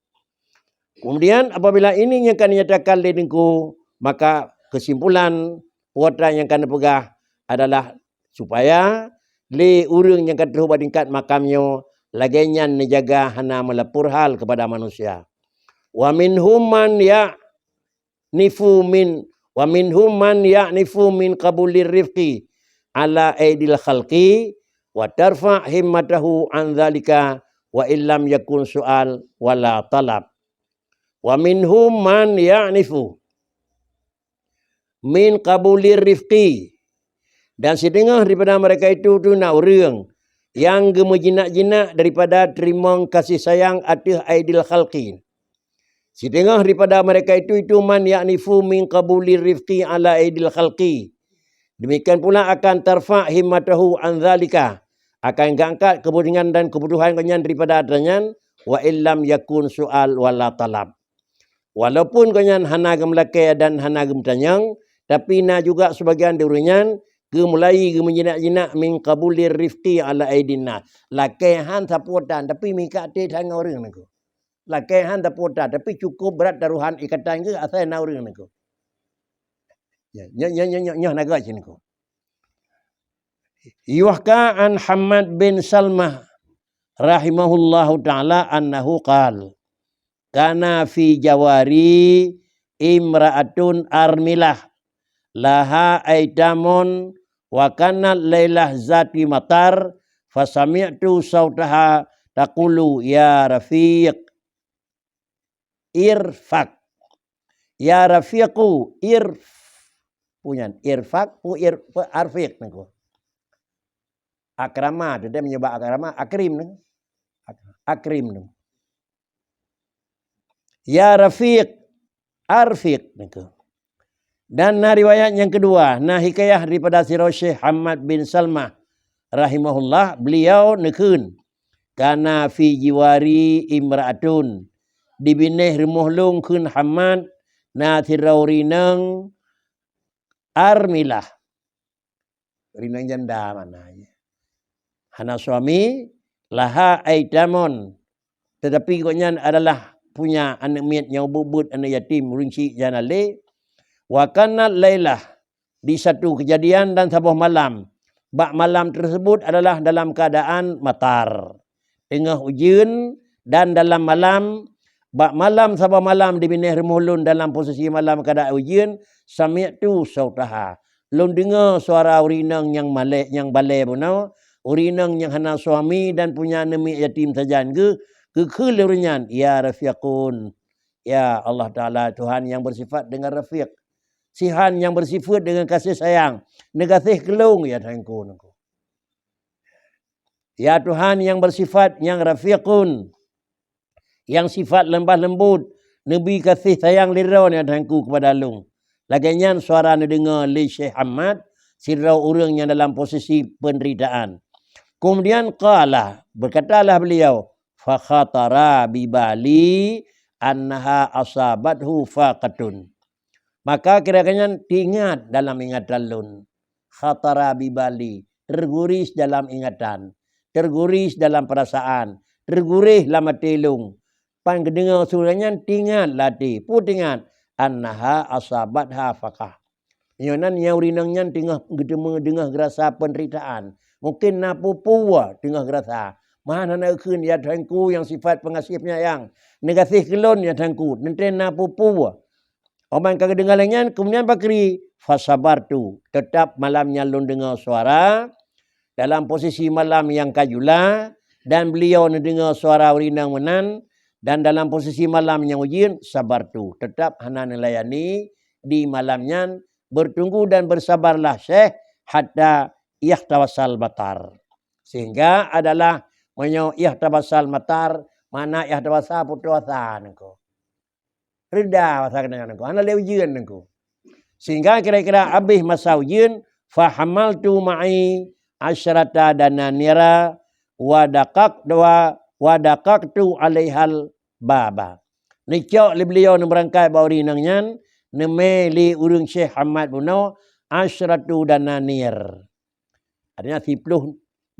Kemudian apabila ini yang akan dinyatakan lidengku, maka kesimpulan putra yang akan nepegah adalah supaya le urang yang kata tingkat makamnya lagainya menjaga hana melapor hal kepada manusia. Wa minhum man ya'nifu min qabulir rifqi ala aidil khalqi wa tarfa himmatahu an dzalika wa illam yakun su'al wala talab. Wa minhum man ya'nifu min qabulir rifqi. Dan setengah daripada mereka itu tu nak orang yang gemejinak-jinak daripada terima kasih sayang atas aidil khalqi. Setengah daripada mereka itu man ya'nifu min qabulir rifqi ala aidil khalqi. Demikian pula akan tarfa' himmatahu an dzalika. Akan angkat kepentingan dan kebutuhan kenyan daripada adanya wa illam yakun su'al wala talab. Walaupun kenyan hana gemelakai dan hana gemtanyang, tapi na juga sebagian dirinya mulai menjinak-jinak min qabulir rifqi ala aidina. Lakai han saputan tapi mika te tang orang nako. Lakai han saputan tapi cukup berat taruhan ikatan ke asal na orang nako. Ya naga sini ko. Yuhka an Hamad bin Salmah rahimahullahu taala annahu qala kana fi jawari imra'atun armilah laha aidamun wa kana lailah zati matar fasami'tu sautaha taqulu ya rafiq irfaq ya rafiqu irfaq arfiq nako akrama dia menyebut akrama akrim nako ya rafiq arfiq nako. Dan riwayat yang kedua, hikayah daripada Syekh Hamad bin Salmah rahimahullah, beliau nekun kana fi jiwari imra'atun dibineh remuhlung kun Hamad na tirawrinang armilah. Rinang janda mananya. Hana suami laha aitamon, tetapi konyan adalah punya anak miat yang bubut anak yatim rinci janale. Wa kana lailah di satu kejadian dan sebuah malam. Bak malam tersebut adalah dalam keadaan matar. Tengah hujan dan dalam malam. Bak malam sebuah malam di Binih Remulun dalam posisi malam keadaan hujan. Sami'tu sautaha. Lun dengar suara urinang yang malek yang balai punau. Urinang yang hana suami dan punya nemi yatim sajan ke. Kekelirunyan. Ya rafiqun. Ya Allah Ta'ala Tuhan yang bersifat dengan rafiq. Sihan yang bersifat dengan kasih sayang. Negasih kelung ya Tuhanku. Ya Tuhan yang bersifat yang rafiqun. Yang sifat lembah lembut. Nabi kasih sayang lirau ya Tuhanku kepada lung. Laginya suara ni dengar li Syekh Ahmad. Sirau orang yang dalam posisi penderitaan. Kemudian qala. Berkatalah beliau. Fakhatara bibali annaha asabathu faqatun. Maka kira-kira diingat dalam ingatan lun. Khatara bibali. Terguris dalam ingatan. Terguris dalam perasaan. Terguris lama telung. Pan kedengar suranya tingat lati. Putingat. Annaha asabatha faqah. Yonan yang urinangnya tengah dengar gerasa penderitaan. Mungkin napu puwa tengah gerasa. Mana nak kun ya Tuhanku yang sifat pengasih penyayang. Negasih kelon ya Tuhanku. Nanti napu puwa. Orang kagak dengar lengan, kemudian bakri fasabartu. Tetap malamnya lun dengar suara dalam posisi malam yang kajula dan beliau dengar suara urinang menan dan dalam posisi malam yang ujian sabartu. Tetap hana nelayani di malamnya bertunggu dan bersabarlah Syekh hatta ihtawasal matar. Sehingga adalah ihtawasal matar mana ihtawasa putuasa nengko. Reda masa kena nengko. Hana le ujian nengko. Sehingga kira-kira habis masa ujian fahamaltu ma'i asyrata dananira wadaqaqtu alaihal baba. Nikok li beliau ni berangkat bauri nangnya neme li urang Syekh Ahmad Buno asyratu dananir. Artinya 10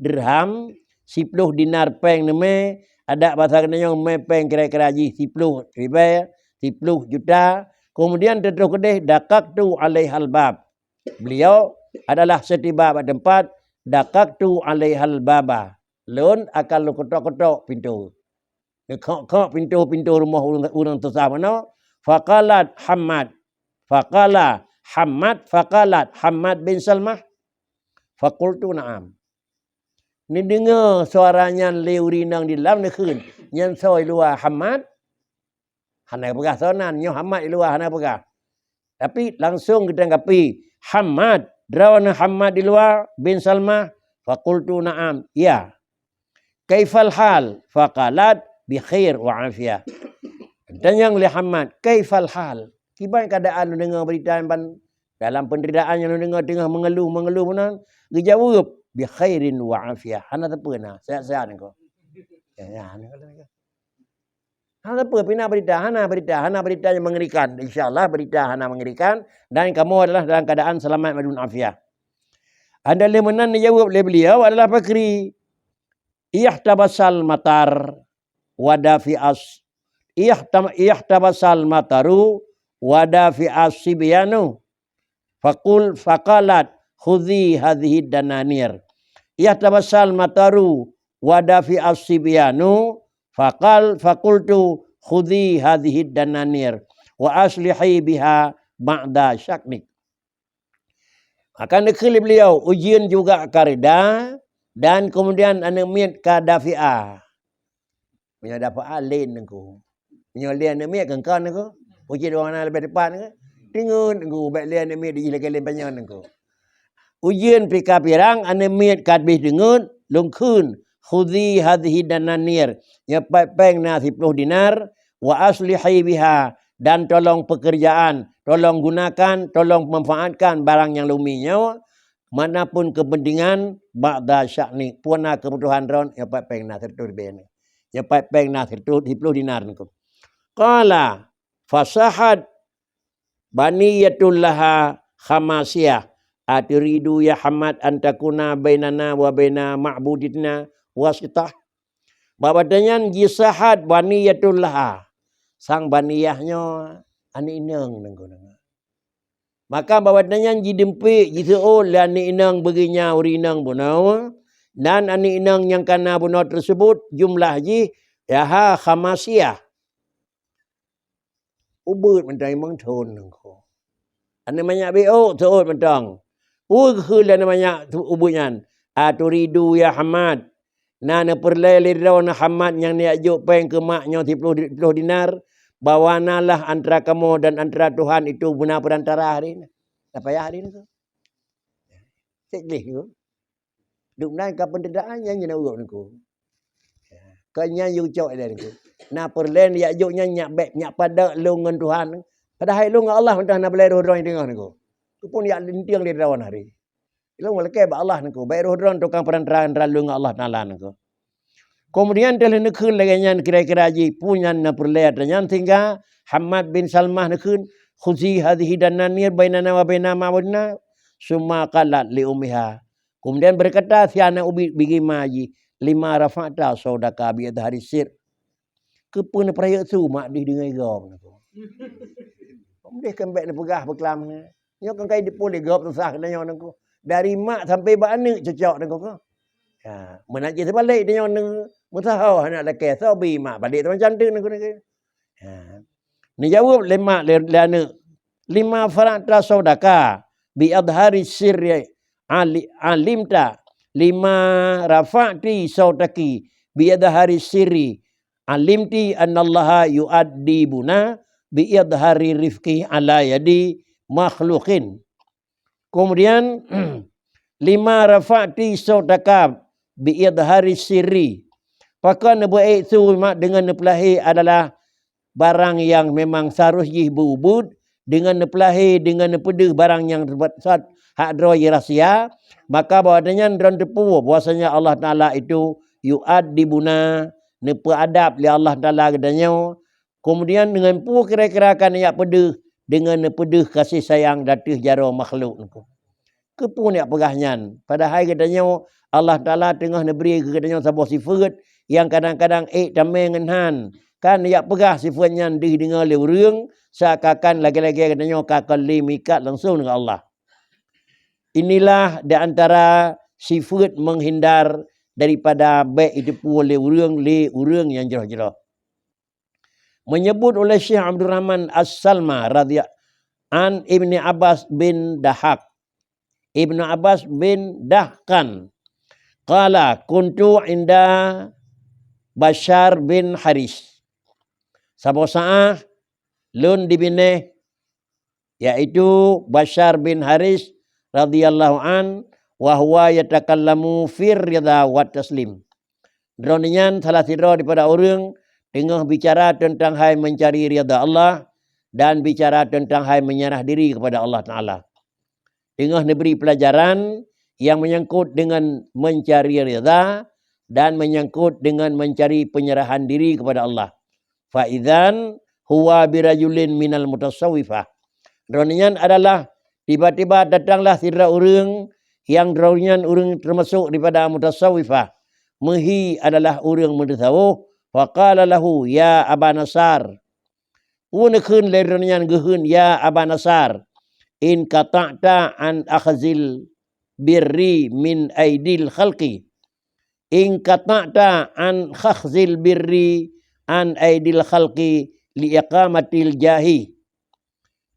dirham, 10 dinar peng neme ada bahasa kenanya me peng kira-kira ji 10 ribu 10 juta. Kemudian terus kedeh dakaktu alaihal bab. Beliau adalah setiba pada tempat dakaktu alaihal baba. Lun akan lu ketok-ketok pintu. Kok pintu rumah orang tersama no. Faqalat Hamad. Faqala Hamad faqalat Hamad bin Salmah. Fakultu na'am. Ni dengar suaranya leurinang di dalam nekun. Nyan soi luar Hamad. Hana pegah sonan, nyo Hamad di luar hana pegah. Tapi langsung kita ngapi Hamad, drawana Hamad di luar bin Salmah, faqultu na'am, ya. Kaifal hal? Faqalat bi khair wa afiyah. Tanya oleh Hamad, kaifal hal? Kiban keadaan lu dengar berita dalam penderitaan yang lu dengar tengah mengeluh punan, dijawab bi khairin wa afiyah. Hana tepena, sehat-sehat engkau. Ya, Hana apa pina berita, hana berita yang mengerikan. InsyaAllah berita hana mengerikan. Dan kamu adalah dalam keadaan selamat madun afiah. Anda lemenan dijawab oleh beliau adalah pakri. Ihtabasal matar wadafi'as. Ihtabasal mataru wadafi'as sibyanu. Faqalat khudhi hadhihi dananir. Ihtabasal mataru wadafi'as sibyanu. Fakultu khudhi hadhihi dananir wa aslihi biha ba'da syaknik. Akan dikili beliau ujian juga karida dan kemudian anemit kadafi'ah. Punya dapat lain nengku. Punya lain anemit kengkan nengku. Ujian orang lebih depan nengku. Tingun nengku baik lain anemit di lagi lain panjang nengku. Ujian pika pirang anemit kadbih dengun lungkun. Khudhi hadhihi dananir. Nyepat peng na 10 dinar. Wa aslihi biha. Dan tolong pekerjaan. Tolong gunakan. Tolong memanfaatkan barang yang luminya. Manapun kepentingan. Ba'da syakni. Puana kebutuhan ron. Nyepat peng na 10 dinar. Nyepat peng na 10 dinar. Qala. Fasahad. Baniyatul laha khamasiyah. Aturidu ya Hamad antakuna bainana wa baina ma'buditna. Wasitah. Babadanya jisahat baniyatullah. Sang baniyahnya ani ineng nengko. Maka bawadanya jidempik jiteo lan ni inang beginya urinang bunau dan ani inang yang kana bunau tersebut jumlah ji yaha khamasiah. Ubud mentai mengthon nangko. Ane banyak BO teot mentang. Khul ane banyak ubudnya. Aturidu ya Hamad. Nana perlele na Hamad yang ni ajuk peng ke maknya 30 dinar. Bawanalah antara kamu dan antara Tuhan itu guna perantara hari ini. Tak payah hari ini tu. Seklih tu. Duk naik ke pendedaan yang nak urut tu. Kanya you cok dia tu. Na perlen ya ajuk nyak bek nyak pada lungan Tuhan. Padahal lungan Allah mentah nak belai roh-roh tengah tu. Tu pun ya lintiang di rawan hari. Ilmu lekai ba Allah tu. Baik roh-roh tukang perantara lungan Allah Taala tu. Kemudian dalam nekun lagi yang kira-kira ji punya na perlihat dan tinggal Hamad bin Salmah nekun khuzi hadhihi dananir bainana wa baina ma'udna summa qalat li ummiha. Kemudian berkata si anak ubi bigi maji 5 rafa'ta saudaka bi hari sir. Kepun peraya tu mak di dengan gom nako. Kemudian kembek na pegah berkelam ni. Nyo kan kai dipul di gop susah kena nyo nako. Dari mak sampai ba anak cocok nako ko. Ya, menaji sebalik dia nyo mutahau anak lelaki sabi mak balik tu macam tu nak. Ha. Ni jawab lima anak 5 farata saudaka bi adhari sirri alimta 5 rafa'ti saudaki bi adhari sirri alimti annallaha yu'addibuna bi adhari rifqi ala yadi makhluqin. Kemudian 5 rafa'ti saudaka bi adhari sirri. Pakan baik itu dengan nepelahi adalah barang yang memang seharusnya berubud dengan nepelahi dengan nepedih barang yang terbuat hak droi rahsia. Maka bawadanya dron tepu bahwasanya Allah Taala itu yu'addibuna nepe adab li Allah Taala kedanya. Kemudian dengan pu kira-kira kan ya pedih dengan nepedih kasih sayang datih jaro makhluk niku. Kepu ni pegahnya. Padahal katanya Allah Taala tengah neberi katanya sebuah sifat yang kadang-kadang tamai ngenhan. Kan ya pegah sifatnya di dengar le urang seakan lagi-lagi katanya kakal mikat langsung dengan Allah. Inilah di antara sifat menghindar daripada baik itu oleh urang yang jerah-jerah. Menyebut oleh Syekh Abdul Rahman As-Salma radhiyallahu an Ibni Abbas bin Dahak. Ibnu Abbas bin Dahkan. Qala kuntu inda Bashar bin Haris. Sabo sa'ah lun dibine yaitu Bashar bin Haris radhiyallahu an wa huwa yatakallamu fir ridha wa taslim. Dronian salah sira daripada orang tengah bicara tentang hai mencari ridha Allah dan bicara tentang hai menyerah diri kepada Allah Taala. Tengah diberi pelajaran yang menyangkut dengan mencari ridha dan menyangkut dengan mencari penyerahan diri kepada Allah. Fa'idzan huwa birajulin minal mutasawwifah. Dronian adalah tiba-tiba datanglah sira orang yang dronian orang termasuk daripada mutasawwifah. Mehi adalah orang mutasawwif. Faqala lahu ya Aba Nasar. Unekun leronian gehun ya Aba Nasar. In kata'ta an akhzil birri min aidil khalqi. In kata'ta an khakhzil birri an aidil khalqi liiqamatil jahi.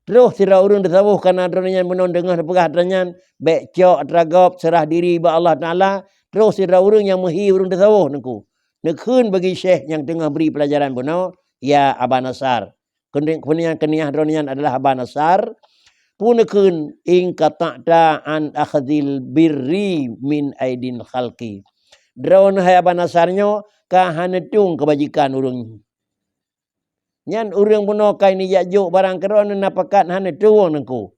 Terus sira urang tasawuf kana adranyan menon dengar pegah adranyan baik cok teragap serah diri ba Allah Taala. Terus sira urang yang mehi urang tasawuf nengku. Nekun bagi syekh yang tengah beri pelajaran benar ya Aba Nasar. Kemudian keniah adranyan adalah Aba Nasar. Punekun in kata'ta an akhzil birri min aidin khalqi. Drawn hai Aba Nasarnyo ka hanetung kebajikan urang. Nyan urang puno kai ni yajuk barang keron napakat hanetung nengku.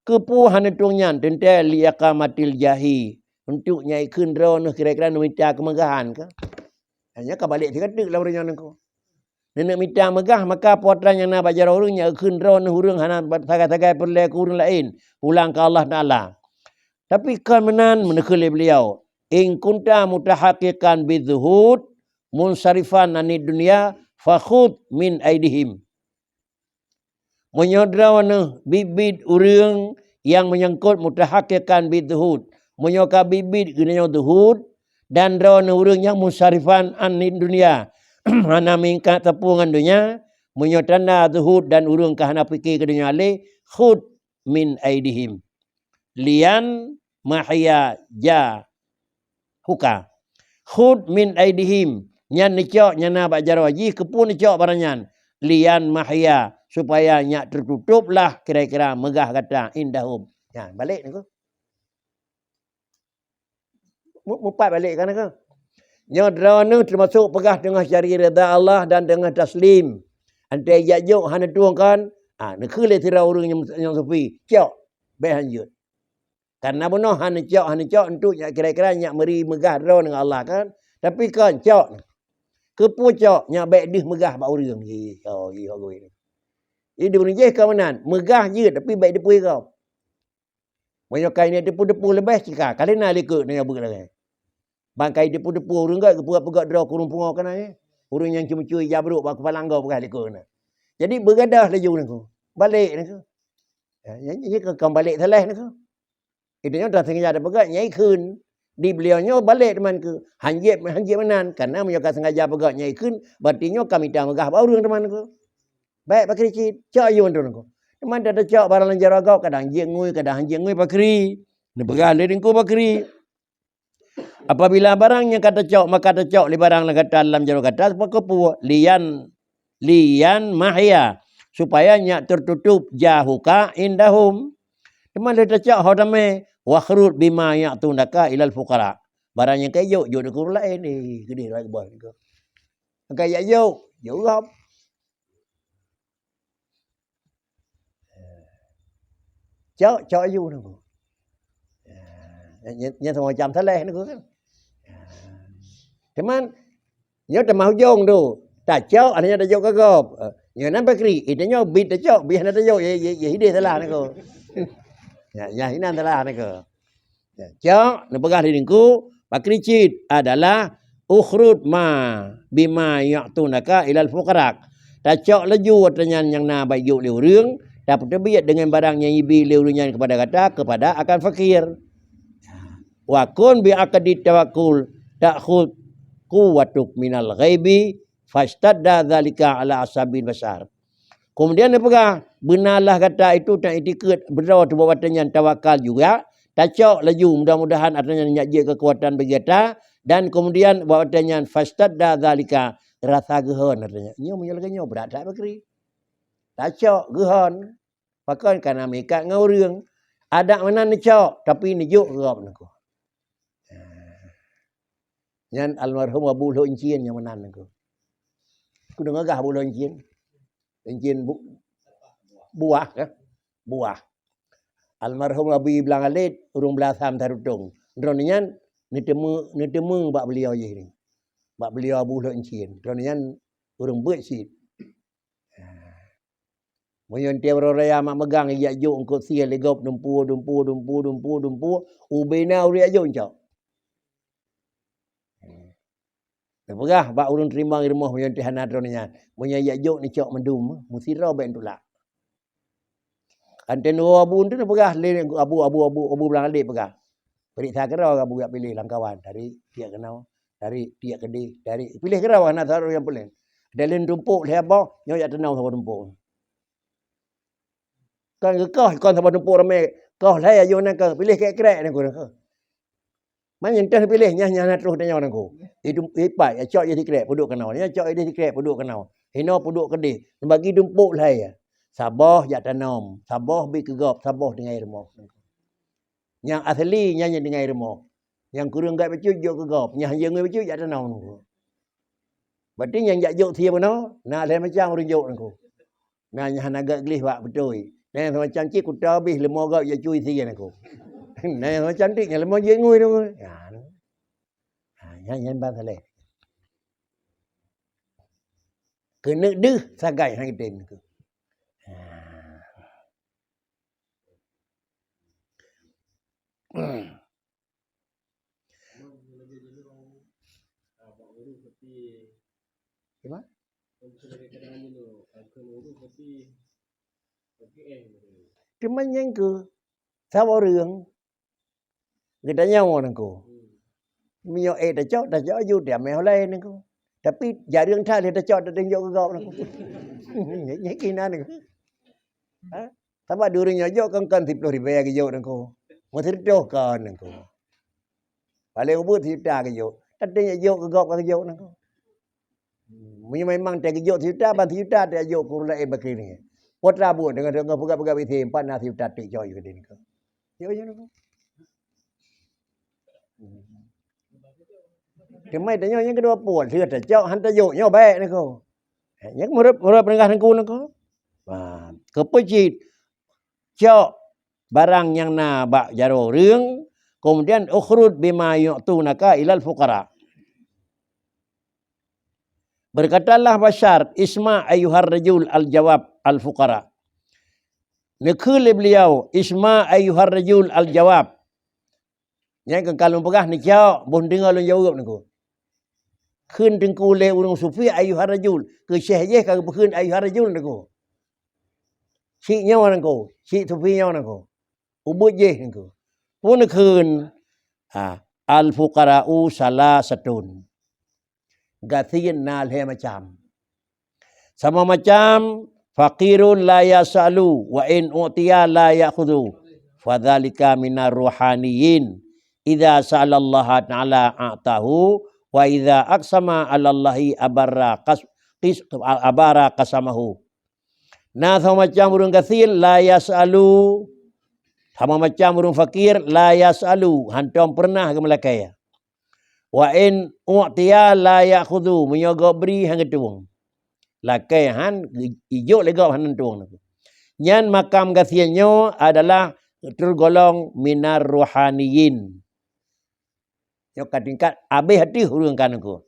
Kepu hanetung nyan tentel liaqamatil jahi. Untuk nyai keun drawn kira-kira minta kemegahan ke. Hanya ka balik tikatik lah urang nengku. Nenek minta megah maka puatran yang nak bajar urang nya keun drawn urang hana tagai-tagai perle ke urang lain. Pulang ke Allah Taala. Tapi kan menan menekeli beliau. In kunta mutahaqiqan bidzuhud munsarifan anid dunya fakhud min aidihim. Menyodrawana bibit urang yang menyangkut mutahakikan bidhud. Menyoka bibit gunanya duhud dan drawana urang yang musarifan an dunia. Hana mingkat tepungan dunia. Menyotanda duhud dan urang kahana fikir ke dunia alih. Khud min aidihim. Lian mahya ja huka. Khud min aidihim. Nyan nicok nyana bak jarawaji kepun nicok baranyan. Lian mahya supaya nyak tertutuplah kira-kira megah kata indahum. Ya, balik ni ko. Mupat balik kan ko. Nya drawana termasuk pegah dengan syari rida Allah dan dengan taslim. Antai yajuk hana tuang kan. Nak kele tira urang yang sufi. Cok. Baik hanjut. Karena benar hana cok untuk kira-kira nyak meri megah drawana dengan Allah kan. Tapi kan cok. Kepucok nyak baik dih megah bak urang. Oh, ni. Jadi dia berijih kau menan. Megah je tapi baik depui kau. Banyak ni depu-depu lebih cika. Kali nak likut ni abuk lagi. Bangkai depu-depu urang kat pegak draw kurung pungo kan ni. Urang yang cuma-cui jabruk bak kepala kau pakai likut ni. Jadi bergadah laju ni ko. Balik ni ko. Ya kau balik salah ni ko. Itu nya dah sengaja ada pegak nyai kun. Di beliaunya balik teman ke. Hanjib menan karena menyoka sengaja pegak nyai kun. Berarti nya kami dah megah bak urang teman ko. Baik pakri cit, cak ayun tu nako. Teman dah cak barang lanjar agak kadang jengui pakri. Ni begah ledingku pakri. Apabila barangnya kata cak maka kata cak li barang kata dalam jaro kata apa kepu lian mahya supaya nyak tertutup jahuka indahum. Teman dah cak hodame wakhrud bima ya'tundaka ilal fuqara. Barang yang kayu yo dekur lain ni gede lagi boy ni ko. Kayak yo rap. Cak ayu ni ko. Nya semua macam salah ni ko kan. Teman, nya temah hujung tu. Tak cak adanya dah jauh kagop. Nya nan bakri, itanya bit dah cak, biar dah jauh ya hidih salah ni ko. Ya hinan salah ni ko. Cak ni pegah diriku, bakri cit adalah ukhrud ma bima ya'tunaka ilal fuqara. Tak cak laju watanya yang na bayu liu reung, dapat terbiat dengan barang yang ibi liu reunyan kepada akan fakir. Wa kun bi aqdi tawakkul ta'khud quwwatuk minal ghaibi fastadda dzalika ala asabil basar. Kemudian dia pegah benarlah kata itu tak itikad berdoa tu buatannya tawakal juga. Tacok laju mudah-mudahan artinya nyajik kekuatan bagi kita dan kemudian buatannya fastadda dzalika rasa gehon artinya. Nyo menyelakannya berat tak bakri. Tacok gehon. Pakai kana mikat ngaurang. Ada mana ni cok tapi ni juk gerap nako. Yang almarhum Abu Loncien yang menan aku. Aku dengar gah Abu Loncien. Loncien buah ke? Buah. Almarhum Abu Iblang Alit urung belasam tarutung. Dronian ni temu bak beliau je ni. Bak beliau Abu Loncien. Dronian urung buat sit. Moyon tiap raya mak megang ya juk engko sia legop dumpu. Ubena uri ajo encok. Pegah bak urun terima rumah yang tihana droninya. Munya yajuk ni cok mendum, musira ben tulak. Anten abu tu pegah le abu belang adik pegah. Beri saya kira abu yak pilih langkawan dari tiak kenau, dari tiak kedih, dari pilih kira nak taruh yang paling. Dalin tumpuk le apa, nyo yak tenau sama tumpuk. Kan kau kon sama tumpuk ramai, kau lah ayo nak pilih kek-kek ni ko. Man yang teh pilih nyah terus tanya orang ku. Itu ipai ya cok jadi krek puduk kenau. Ya cok jadi krek puduk kenau. Hino puduk kedih. Bagi dumpuk lah ya. Sabah ya tanam, sabah bi kegop, sabah dengan irmo. Yang asli nyanya dengan irmo. Yang kurang gat becut jok kegop, nyah yang becut ya tanam nu. Berarti yang jak jok sia beno, nak lain macam urang jok nangku. Nah nyah naga gelis wak betul. Nah macam cik kuta habis lemo gap ya cuy sia nangku. Nah, cantiknya lemah je ngui tu. Ya, yang bataleh. Kena deh sagai hang den tu. Gimana? Cuma yang ke sao rường người ta nhau nè cô mio ta chọn vô để mèo lên nè cô tapi jarang tha dia chọn dia yo gok nè nhảy kia nè tapi durinya yo kan 10 ribu ke yo nè cô mà thứ đó con nè cô paling ubut thì ta ke yo tadinya yo gok ke yo nè cô memang tak yo thì ta ban thì ta dia yo ku la begini potra buat dengan pegawai itu 4 na thì ta tik yo ke dia nè yo nè cô thì mấy đứa những cái đua buồn thì là cho hắn ta dụ nhau bé này cô những một rớp dengan thằng cô nó có và kepuji cho barang yang na bak jaro riung kemudian ukhrud bima yu'tunaka ilal fuqara berkatalah Bashar isma ayyuhar rajul al jawab al fuqara nekul beliau isma ayyuhar rajul al jawab yang kalau pegah ni jawab bon dengar lu jawab ni cô khunถึงกูเลอุรงสุฟีอายุฮารายุลคือเชยะกับkhunอายุฮารายุลนะกูชี้เนาะนะกูชี้สุฟีเนาะนะกูอุบุเยนะกูpun khun al fuqara'u salasatun gathiyin nal he macam sama macam faqirun la yasalu wa in utiya la ya'khudhu fadzalika minar ruhaniyin idza sa'alallaha ta'ala a'tahu wa idza aqsama 'alallahi abara qasamahu. Nah sama macam burung kathir la yasalu, sama macam burung fakir la yasalu, hantam pernah ke melakaya. Wa in u'tiya la ya'khudhu, menyogok beri hang tuang. Lakai han ijo legau han tuang. Nyan makam kathirnya adalah tergolong minar ruhaniyin. Yo tingkat abe hati hurung kan aku.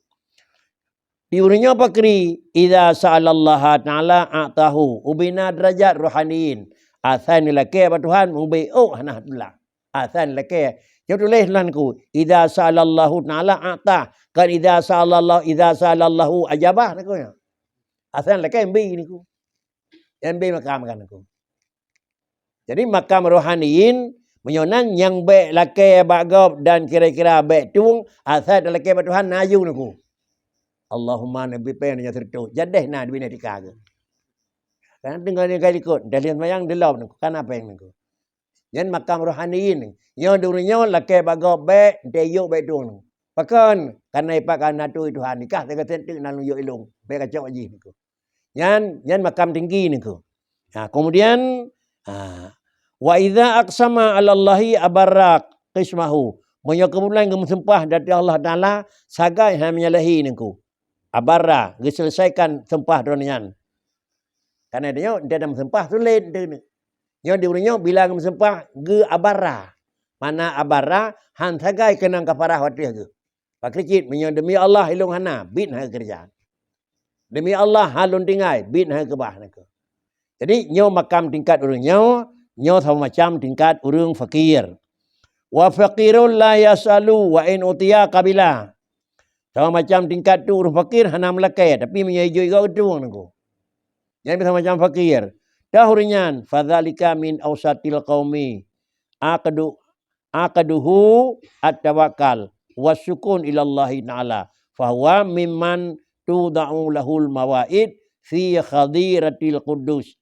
Diurnya pakri idza sa'alallaha ta'ala a'tahu ubina derajat rohaniin. Athan lake ba Tuhan ubi hana dula. Athan lake. Yo tulis lanku idza sa'alallahu ta'ala a'ta kan idza sa'alallahu ajabah aku ya. Athan lake mbi niku. Mbi makam kan aku. Jadi makam rohaniin menyonan yang baik lakai bagab dan kira-kira baik tung asal lakai Tuhan nayu naku. Allahumma nabi pen nya tertu. Jadeh na duit ni kaga. Kan tinggal ni kali ikut dalil mayang delop naku kan apa yang naku. Yan makam rohaniin. Nyo dunia lakai bagab baik deyo baik tung. Pakan karena ipak natu Tuhan nikah tega tentu nalu yo ilung. Baik kacau aji naku. Yan makam tinggi naku. Nah, kemudian wa idza aqsama 'alallahi abarra qismahu. Moyo kebulan ke sempah dari Allah Taala sagai ha menyalahi niku. Abarra diselesaikan sempah dronian. Karena dia dalam sempah tu lain dia. Nyo diurnya bilang sempah ge abarra. Mana abarra han sagai kenang kafarah watih ge. Pak kecit menyo demi Allah hilung hana bin ha kerjaan. Demi Allah halun tingai bin ha kebah niku. Jadi nyo makam tingkat urangnya nyo sama macam tingkat urang fakir. Wa faqirul la yasalu wa in utiya qabila. Sama macam tingkat tu urang fakir hana melakai tapi menyajui kau tuang nangku. Yang sama macam fakir. Dahurinyan fadzalika min ausatil qaumi. Aqaduhu at-tawakkal wasukun ilallahi ta'ala. Fahuwa mimman tuda'u lahul mawaid fi khadiratil qudus.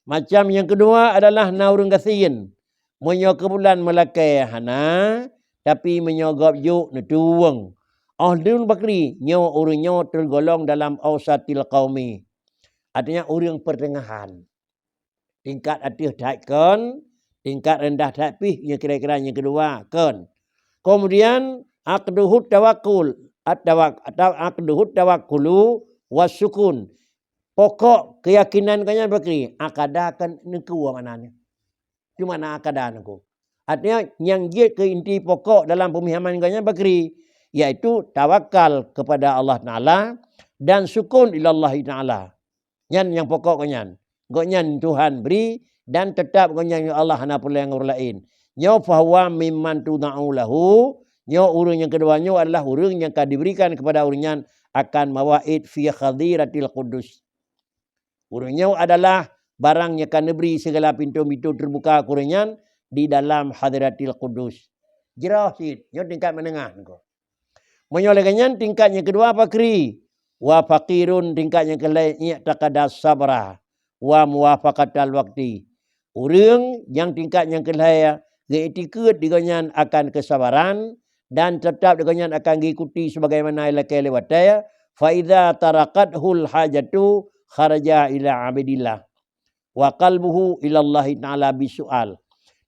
Macam yang kedua adalah naurung kasihin. Menyo kebulan melakai hana. Tapi menyogop yuk netuang. Dun bakri. Nyo urunyo tergolong dalam ausatil qaumi. Artinya urung pertengahan. Tingkat atas tak kan. Tingkat rendah tak pih. Yang kira-kira yang kedua kan. Kemudian. Aqduhut tawakul. Aqduhut tawakulu wasukun. Pokok keyakinan kanya bakri akadah kan neku mananya. Cuma na akadah neku. Artinya yang dia ke inti pokok dalam pemahaman kanya bakri yaitu tawakal kepada Allah Taala dan sukun ilallahi Taala. Yang pokok kanya. Gonyan Tuhan beri dan tetap gonyan Allah hana pula yang lain. Nyo fahuwa mimman tuda'u lahu. Nyo urung yang keduanya adalah urung yang diberikan kepada urungan akan mawaid fi khadiratil qudus. Urungnya adalah barangnya kan beri segala pintu-pintu terbuka kurenyan di dalam hadratil qudus. Jerah sit, nyo tingkat menengah ko. Menyolekannya tingkatnya kedua fakri, wa fakirun tingkatnya kelainya takadas sabra, wa muwafaqatal waktu. Orang yang tingkatnya kelaya geetikut digonyan akan kesabaran dan tetap digonyan akan mengikuti sebagaimana ilakai lewataya. Fa idza taraqathul hajatu kharaja ila abidillah wa qalbuhu ila Allah taala bisual.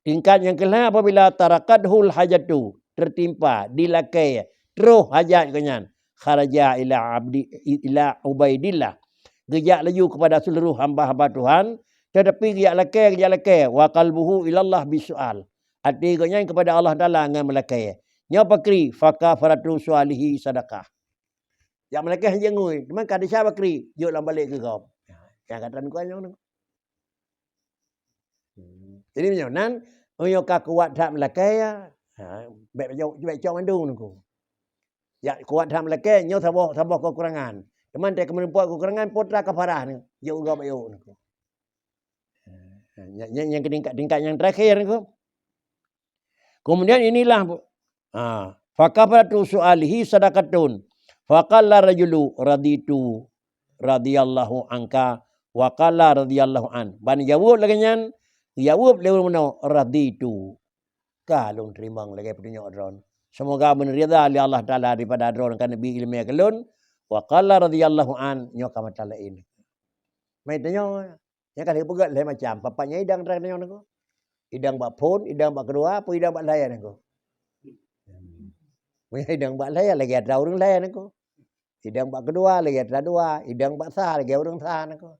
Tingkat yang kelima apabila taraqathul hajatu tertimpa dilakai terus hajat kenyan kharaja ila abdi ila ubaidillah gejak laju kepada seluruh hamba-hamba Tuhan tetapi gejak lakai wa qalbuhu ila Allah bisual. Hati kenyan kepada Allah Taala dengan melakai. Nya pakri fakafaratu sualihi sedekah. Yang melekeh je ngui. Teman kada siapa kri. Yuk lah balik ke kau. Yang kata ni kau yang. Jadi macam nan. Unyo ka kuat tak melekeh ya. Baik jauh mandung ni kau. Ya kuat tak melekeh. Nyo sabah kekurangan. Teman tak kemudian kekurangan. Potra kafarah ni. Yuk kau bayuk ni kau. Yang tingkat yang terakhir ni kau. Kemudian inilah. Fakafaratu su'alihi sadaqatun. Faqalla rajulu raditu radhiyallahu anka wa qala radhiyallahu an. Ban jawab lagi nyan, jawab lewat mana raditu. Kalung terima lagi petunjuk adron. Semoga menerima oleh Allah Taala daripada adron kan nabi ilmu kelun wa qala radhiyallahu an nyo ka matala ini. Mai tanyo nya kan pegat lain macam papanya idang trak tanyo nako. Idang bak phone, idang bak kedua, apa idang bak layan nako. Mai idang bak layan lagi ada orang layan nako. Idang bak kedua lagi ada dua, idang bak sah lagi orang sah nako.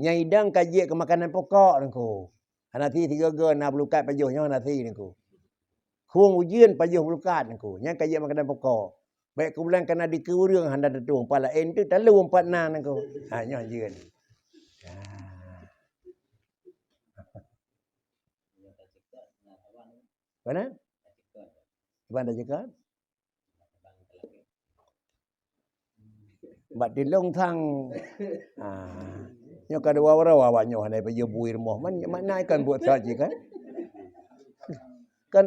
Nya idang kaji ke makanan pokok nako. Nanti 3 ge na belukat pajuhnya nanti nako. Kuang ujian pajuh belukat nako. Nya kaji makanan pokok. Baik ku bilang kena dikeurang handa tetung pala ente talu 4 nan nako. Nya ujian. Mana? Banda jekat. Bat dilong thang nyo kada wawara nyo hanai pa bui rumah man mana kan buat saji kan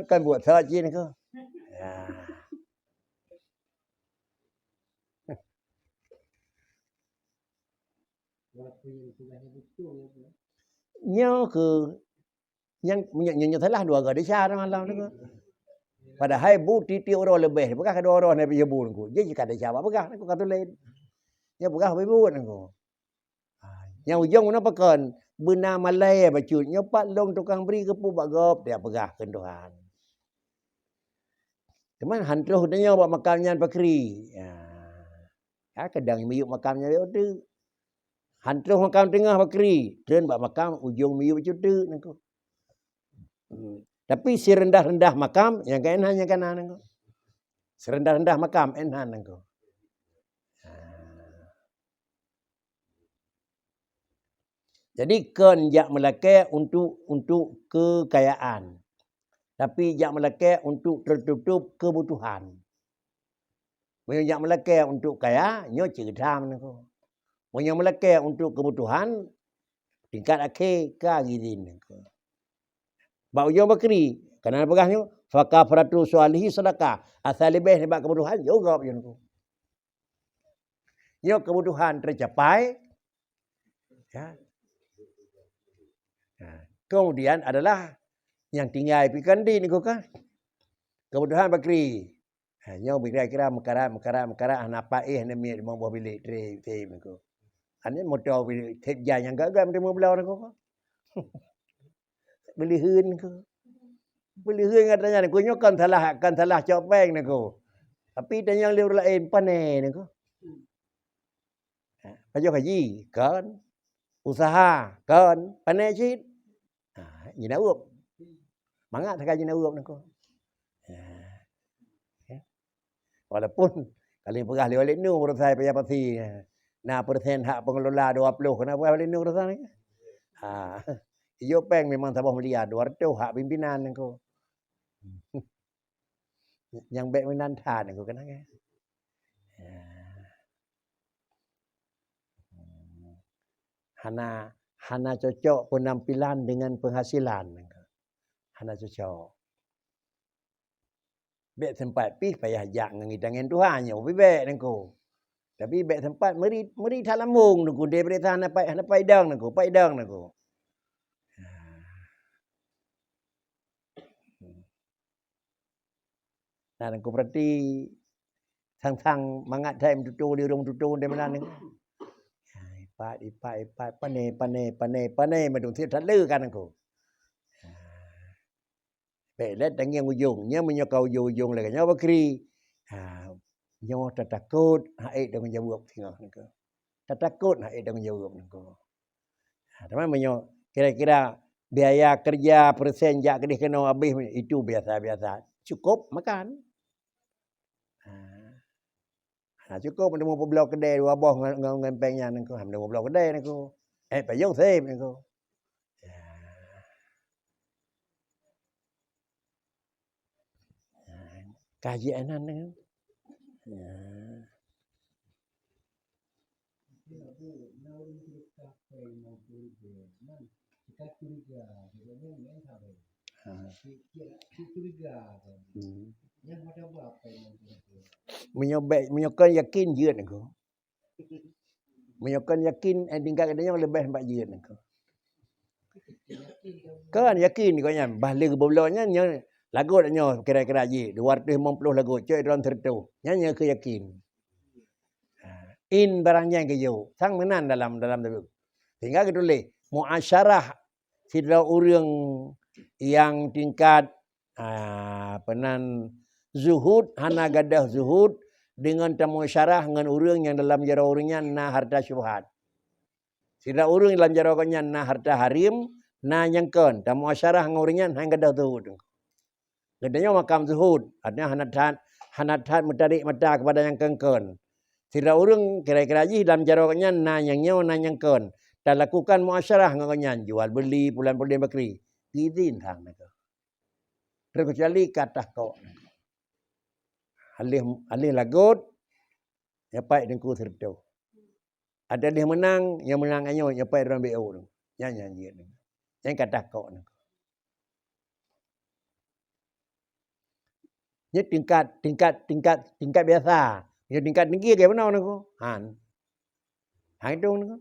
kan buat saji ni ko nyo ke yang nyo salah dua ga desa malam ni ko padahal bu titi orang lebih bukan kada orang hanai pa bu ko je kada siapa bukan ko kata lain nya bukan pa bu ko. Yang ujung mana pakan benar malai bacut nyopat long tukang beri kepu bak gop dia pegah ke Tuhan. Cuman hantruh tanya buat makamnya pakri. Ya kadang miyuk makamnya dia tu. Hantruh makam tengah pakri, dan buat makam ujung miyuk cutu nako. Tapi si rendah-rendah makam yang keenannya kana nako. Serendah-rendah makam enan nako. Jadi kan jak melakai untuk kekayaan. Tapi jak melakai untuk tertutup kebutuhan. Yang jak melakai untuk kaya, nyo cerita menako. Yang melakai untuk kebutuhan, tingkat akhir ka gidin nako. Ba ujung bakri, kana pegahnya fakafaratu sualihi sedekah. Asal lebih sebab kebutuhan juga yo nako. Yo kebutuhan tercapai. Ya. Kemudian adalah yang tinggal pikan di ni kan. Kemudian bakri. Nyo kira-kira mekara napa nami mau buah bilik tre ko. Ane motor bilik tek yang gagal mesti mau belau ko. Beli hun ko. Beli hun katanya ko nyo kan salah copeng ni ko. Tapi tanya yang lain pane ni ko. Pajak haji kan. Usaha kan pane cit. Jina uap. Mangat sekali jina uap nako. Walaupun kali pegah lewat nu perasai payah pasti. Nah persen hak pengelola 20 kenapa balik nu perasai ni? Iyo peng memang sabah melia 200 hak pimpinan nako. Yang baik menantan nako kenapa? Hana Hana cocok penampilan dengan penghasilan. Hana cocok. Bek tempat pi payah jak ngidangin Tuhan nyo bek nengko. Tapi bek tempat meri tak lambung nengko dia berita hana pai dang nengko, pai dang nengko. Nah nengko berarti sang mangat time tutu di rong tutu dia mana nengko. Ipat pane madung thi thật lư kan nengko. Pelet tangiang ujungnya menyokau ujung lagi nyawa bakri. Nyawa tak takut haid dah menjawab tengok nengko. Tak takut haid dah menjawab nengko. Teman menyo kira-kira biaya kerja persen jak kedih kena habis itu biasa-biasa. Cukup makan. Cukup ada mau blok kedai dua boh ngempengnya nengko. Ada mau blok kedai nengko. Payung same nengko. Kajianan nengko. Menyokong yakin je nengko. Menyokong yakin tingkat kadang lebih empat je nengko. Kan yakin kau nya balik bobloknya nya lagu nya kira-kira je 250 lagu coi dalam tertu. Nya ke yakin. In barangnya ke yo. Sang menan dalam tu. Tinggal kita tulis muasyarah sidra urang yang tingkat penan zuhud hana gadah zuhud dengan tamusyarah dengan urang yang dalam jara urangnya na harta syubhat. Sidra urang dalam jara urangnya na harta harim na nyangkon tamusyarah dengan urangnya hang gadah zuhud. Gadanya makam zuhud, artinya hanat mutarik mata kepada yang kengkon. Tidak urang kira-kira ji dalam jaraknya na yang nyaw na yang kon. Dan lakukan muasyarah dengan jual beli pulan-pulan bakri. Izin hang nako. Terkecuali kata kau. Alih lagut nyapai dengku sertu. Ada dia menang, yang menang anyo nyapai dalam BO tu. Nyanyi tu. Yang kata kau nako. Ini tingkat biasa. Ya tingkat tinggi kayak mana nako? Han itu nako.